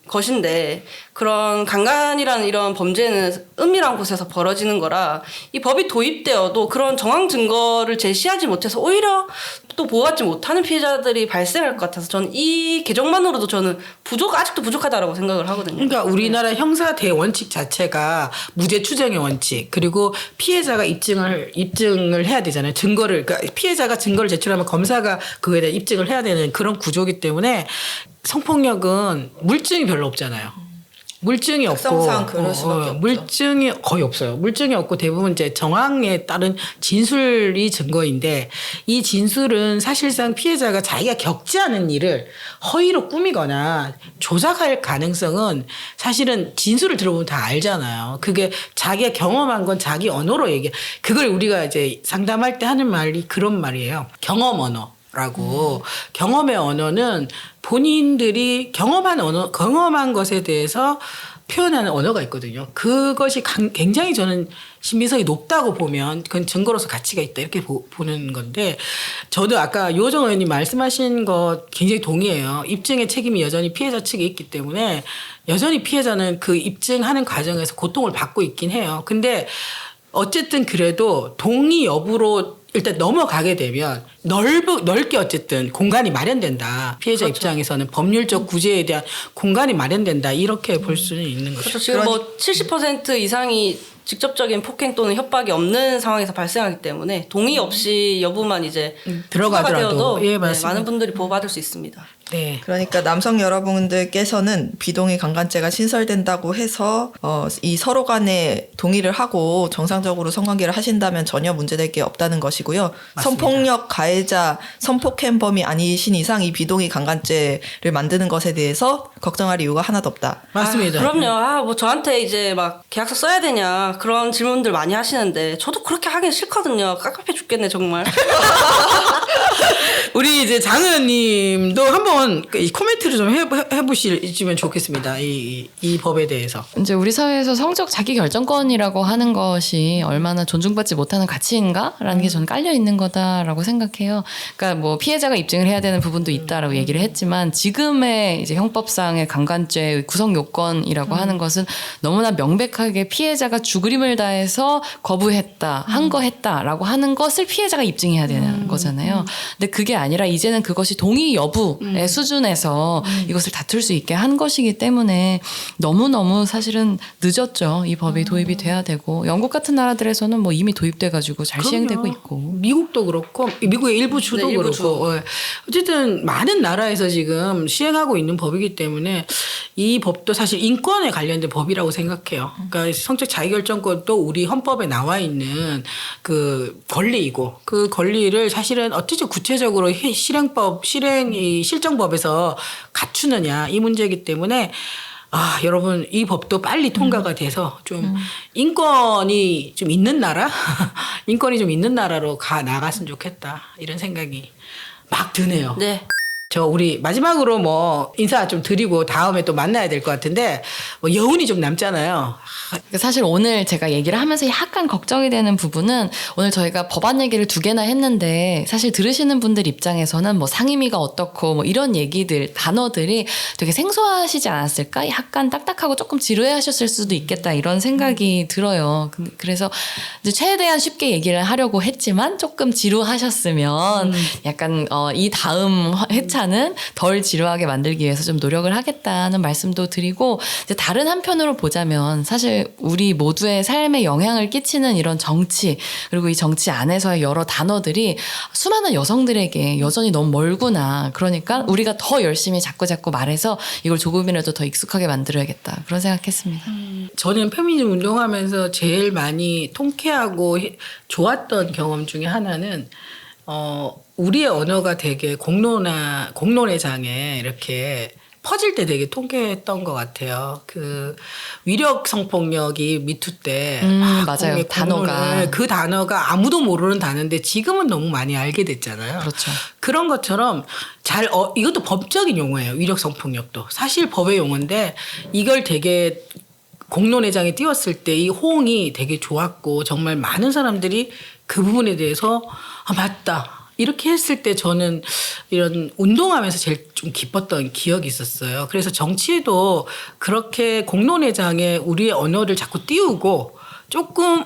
것인데 그런 강간이라는 이런 범죄는 은밀한 곳에서 벌어지는 거라 이 법이 도입되어도 그런 정황 증거를 제시하지 못해서 오히려 또 보호받지 못하는 피해자들이 발생할 것 같아서 저는 이 개정만으로도 저는 아직도 부족하다라고 생각을 하거든요. 그러니까 우리나라 형사 대원칙 자체가 무죄 추정의 원칙 그리고 피해자가 입증을 해야 되잖아요. 그러니까 피해자가 증거를 제출하면 검사가 그거에 대한 입증을 해야 되는 그런 구조기 때문에 성폭력은 물증이 별로 없잖아요. 물증이 없고 특성상 그럴 수밖에 없죠. 물증이 거의 없어요. 물증이 없고 대부분 이제 정황에 따른 진술이 증거인데 이 진술은 사실상 피해자가 자기가 겪지 않은 일을 허위로 꾸미거나 조작할 가능성은 사실은 진술을 들어보면 다 알잖아요. 그게 자기가 경험한 건 자기 언어로 그걸 우리가 이제 상담할 때 하는 말이 그런 말이에요. 경험 언어. 라고 경험의 언어는 본인들이 경험한 것에 대해서 표현하는 언어가 있거든요. 그것이 굉장히 저는 신빙성이 높다고 보면 그건 증거로서 가치가 있다 이렇게 보는 건데 저도 아까 요정 의원님 말씀하신 것 굉장히 동의해요. 입증의 책임이 여전히 피해자 측에 있기 때문에 여전히 피해자는 그 입증하는 과정에서 고통을 받고 있긴 해요. 근데 어쨌든 그래도 동의 여부로 일단 넘어가게 되면 넓게 어쨌든 공간이 마련된다. 피해자 그렇죠. 입장에서는 법률적 구제에 대한 공간이 마련된다. 이렇게 볼 수는 있는 거죠. 그렇죠. 지금 뭐 70% 이상이 직접적인 폭행 또는 협박이 없는 상황에서 발생하기 때문에 동의 없이 여부만 이제 들어가더라도. 추가가 되어도 예, 맞습니다. 많은 분들이 보호받을 수 있습니다. 네. 그러니까 남성 여러분들께서는 비동의 강간죄가 신설된다고 해서 이 서로 간에 동의를 하고 정상적으로 성관계를 하신다면 전혀 문제될 게 없다는 것이고요. 맞습니다. 성폭력 가해자, 성폭행범이 아니신 이상 이 비동의 강간죄를 만드는 것에 대해서 걱정할 이유가 하나도 없다. 맞습니다. 그럼요. 뭐 저한테 이제 막 계약서 써야 되냐 그런 질문들 많이 하시는데 저도 그렇게 하긴 싫거든요. 깝깝해 죽겠네 정말. 우리 이제 장 의원님도 한번 이 코멘트를 좀 해보시면 좋겠습니다. 이 법에 대해서. 이제 우리 사회에서 성적 자기 결정권이라고 하는 것이 얼마나 존중받지 못하는 가치인가라는 게 저는 깔려 있는 거다라고 생각해요. 그러니까 뭐 피해자가 입증을 해야 되는 부분도 있다라고 얘기를 했지만 지금의 이제 형법상의 강간죄 구성 요건이라고 하는 것은 너무나 명백하게 피해자가 죽으림을 다해서 거부했다, 한 거 했다라고 하는 것을 피해자가 입증해야 되는 거잖아요. 근데 그게 아니라 이제는 그것이 동의 여부의 수준에서 이것을 다툴 수 있게 한 것이기 때문에 너무너무 사실은 늦었죠. 이 법이 도입이 돼야 되고 영국 같은 나라들에서는 뭐 이미 도입돼가지고 잘 시행되고 있고 미국도 그렇고 미국의 일부 주도 네, 일부 그렇고 어쨌든 많은 나라에서 지금 시행하고 있는 법이기 때문에 이 법도 사실 인권에 관련된 법이라고 생각해요. 그러니까 성적 자기결정권도 우리 헌법에 나와 있는 그 권리이고 그 권리를 사실은 어떻게 구체적으로 이 실정법에서 갖추느냐 이 문제이기 때문에 여러분 이 법도 빨리 통과가 돼서 좀 인권이 좀 있는 나라, 인권이 좀 있는 나라로 나갔으면 좋겠다 이런 생각이 막 드네요. 네. 우리 마지막으로 뭐 인사 좀 드리고 다음에 또 만나야 될 것 같은데 뭐 여운이 좀 남잖아요. 사실 오늘 제가 얘기를 하면서 약간 걱정이 되는 부분은 오늘 저희가 법안 얘기를 2개나 했는데 사실 들으시는 분들 입장에서는 뭐 상임위가 어떻고 뭐 이런 얘기들 단어들이 되게 생소하시지 않았을까? 약간 딱딱하고 조금 지루해하셨을 수도 있겠다 이런 생각이 들어요. 그래서 이제 최대한 쉽게 얘기를 하려고 했지만 조금 지루하셨으면 약간 이 다음 회차는 덜 지루하게 만들기 위해서 좀 노력을 하겠다는 말씀도 드리고 이제 다른 한편으로 보자면 사실 우리 모두의 삶에 영향을 끼치는 이런 정치 그리고 이 정치 안에서의 여러 단어들이 수많은 여성들에게 여전히 너무 멀구나. 그러니까 우리가 더 열심히 자꾸 말해서 이걸 조금이라도 더 익숙하게 만들어야겠다. 그런 생각했습니다. 저는 페미니즘 운동하면서 제일 많이 통쾌하고 좋았던 경험 중에 하나는 우리의 언어가 되게 공론의 장에 이렇게 퍼질 때 되게 통쾌했던 것 같아요. 그 위력 성폭력이 미투 때 맞아요. 단어가 그 단어가 아무도 모르는 단어인데 지금은 너무 많이 알게 됐잖아요. 그렇죠. 그런 것처럼 이것도 법적인 용어예요. 위력 성폭력도 사실 법의 용어인데 이걸 되게 공론회장에 띄웠을 때 이 호응이 되게 좋았고 정말 많은 사람들이 그 부분에 대해서 맞다. 이렇게 했을 때 저는 이런 운동하면서 제일 좀 기뻤던 기억이 있었어요. 그래서 정치도 그렇게 공론회장에 우리의 언어를 자꾸 띄우고 조금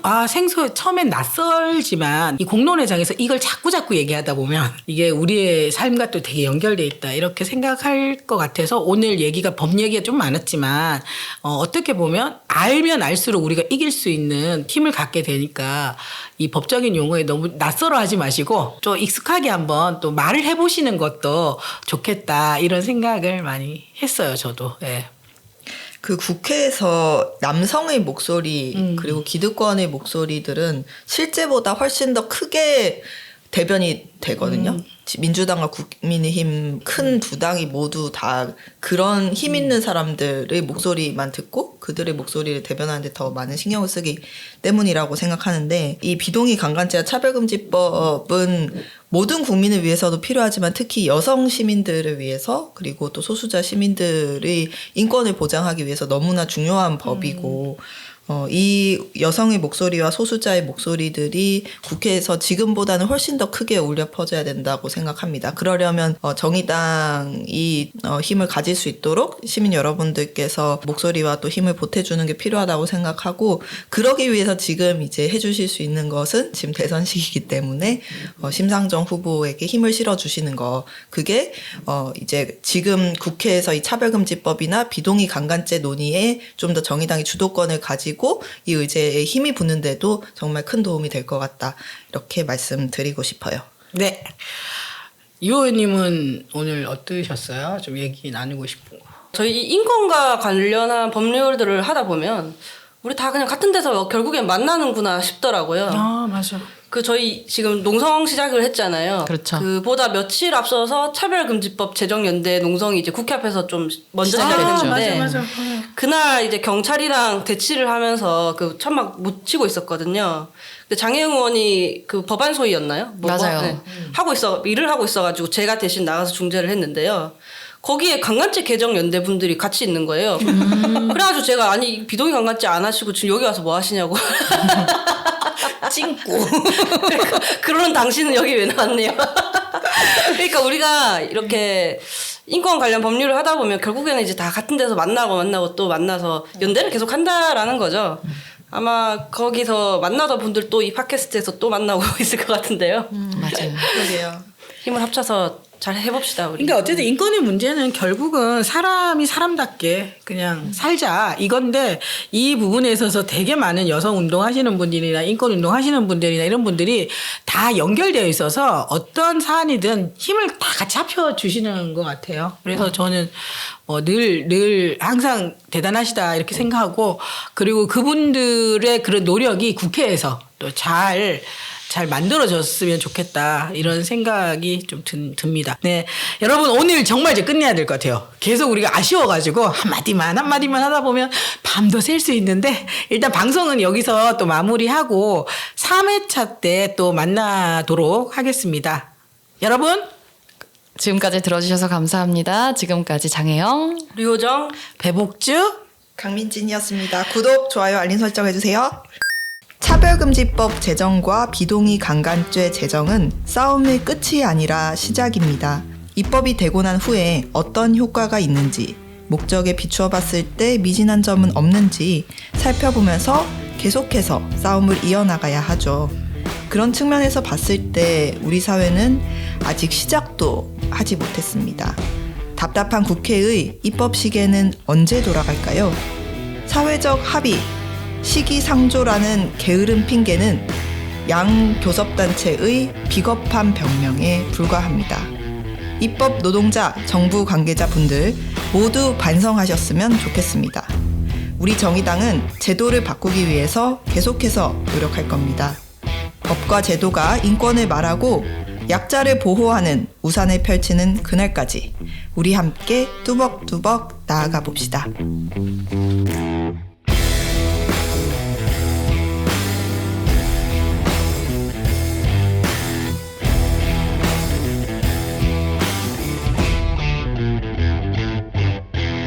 처음엔 낯설지만 이 공론회장에서 이걸 자꾸 얘기하다 보면 이게 우리의 삶과 또 되게 연결돼 있다 이렇게 생각할 것 같아서 오늘 얘기가 법 얘기가 좀 많았지만 어떻게 보면 알면 알수록 우리가 이길 수 있는 힘을 갖게 되니까 이 법적인 용어에 너무 낯설어하지 마시고 좀 익숙하게 한번 또 말을 해보시는 것도 좋겠다 이런 생각을 많이 했어요. 저도. 네. 그 국회에서 남성의 목소리 그리고 기득권의 목소리들은 실제보다 훨씬 더 크게 대변이 되거든요. 민주당과 국민의힘 큰 두 당이 모두 다 그런 힘 있는 사람들의 목소리만 듣고 그들의 목소리를 대변하는데 더 많은 신경을 쓰기 때문이라고 생각하는데 이 비동의 강간죄와 차별금지법은 모든 국민을 위해서도 필요하지만 특히 여성 시민들을 위해서 그리고 또 소수자 시민들의 인권을 보장하기 위해서 너무나 중요한 법이고 이 여성의 목소리와 소수자의 목소리들이 국회에서 지금보다는 훨씬 더 크게 울려 퍼져야 된다고 생각합니다. 그러려면 정의당이 힘을 가질 수 있도록 시민 여러분들께서 목소리와 또 힘을 보태주는 게 필요하다고 생각하고 그러기 위해서 지금 이제 해주실 수 있는 것은 지금 대선 시기이기 때문에 심상정 후보에게 힘을 실어주시는 거 그게 이제 지금 국회에서 이 차별금지법이나 비동의 강간죄 논의에 좀 더 정의당이 주도권을 가지고 이 의제에 힘이 붙는데도 정말 큰 도움이 될 것 같다. 이렇게 말씀드리고 싶어요. 네. 유 의원님은 오늘 어떠셨어요? 좀 얘기 나누고 싶은 거. 저희 인권과 관련한 법률들을 하다 보면 우리 다 그냥 같은 데서 결국엔 만나는구나 싶더라고요. 맞아. 저희 지금 농성 시작을 했잖아요. 그렇죠. 그보다 며칠 앞서서 차별금지법 제정연대 농성이 이제 국회 앞에서 좀 먼저 시작이 됐는데 맞아. 그날 이제 경찰이랑 대치를 하면서 그 천막 못 치고 있었거든요. 근데 장혜영 의원이 그 법안 소위였나요? 맞아요. 일을 하고 있어가지고 제가 대신 나가서 중재를 했는데요. 거기에 강간죄 개정 연대 분들이 같이 있는 거예요. 그래가지고 제가 비동의 강간죄 안 하시고 지금 여기 와서 뭐 하시냐고. 찡고. 그러는 당신은 여기 왜 나왔네요. 그러니까 우리가 이렇게 인권 관련 법률을 하다 보면 결국에는 이제 다 같은 데서 만나고 또 만나서 연대를 계속 한다라는 거죠. 아마 거기서 만나던 분들 또 이 팟캐스트에서 또 만나고 있을 것 같은데요. 맞아요. 그러게요. 힘을 합쳐서 잘 해봅시다 우리. 그러니까 어쨌든 인권의 문제는 결국은 사람이 사람답게 그냥 살자 이건데 이 부분에 있어서 되게 많은 여성 운동 하시는 분들이나 인권 운동 하시는 분들이나 이런 분들이 다 연결되어 있어서 어떤 사안이든 힘을 다 같이 합쳐 주시는 것 같아요. 그래서 저는 늘 항상 대단하시다 이렇게 생각하고 그리고 그분들의 그런 노력이 국회에서 또 잘 잘 만들어졌으면 좋겠다 이런 생각이 좀 듭니다. 네, 여러분 오늘 정말 이제 끝내야 될 것 같아요. 계속 우리가 아쉬워가지고 한마디만 하다 보면 밤도 샐 수 있는데 일단 방송은 여기서 또 마무리하고 3회차 때 또 만나도록 하겠습니다. 여러분 지금까지 들어주셔서 감사합니다. 지금까지 장혜영, 류호정, 배복주 강민진이었습니다. 구독, 좋아요, 알림 설정 해주세요. 차별금지법 제정과 비동의 강간죄 제정은 싸움의 끝이 아니라 시작입니다. 입법이 되고 난 후에 어떤 효과가 있는지, 목적에 비추어 봤을 때 미진한 점은 없는지 살펴보면서 계속해서 싸움을 이어나가야 하죠. 그런 측면에서 봤을 때 우리 사회는 아직 시작도 하지 못했습니다. 답답한 국회의 입법 시계는 언제 돌아갈까요? 사회적 합의, 시기상조라는 게으른 핑계는 양 교섭단체의 비겁한 변명에 불과합니다. 입법 노동자, 정부 관계자분들 모두 반성하셨으면 좋겠습니다. 우리 정의당은 제도를 바꾸기 위해서 계속해서 노력할 겁니다. 법과 제도가 인권을 말하고 약자를 보호하는 우산을 펼치는 그날까지 우리 함께 뚜벅뚜벅 나아가 봅시다.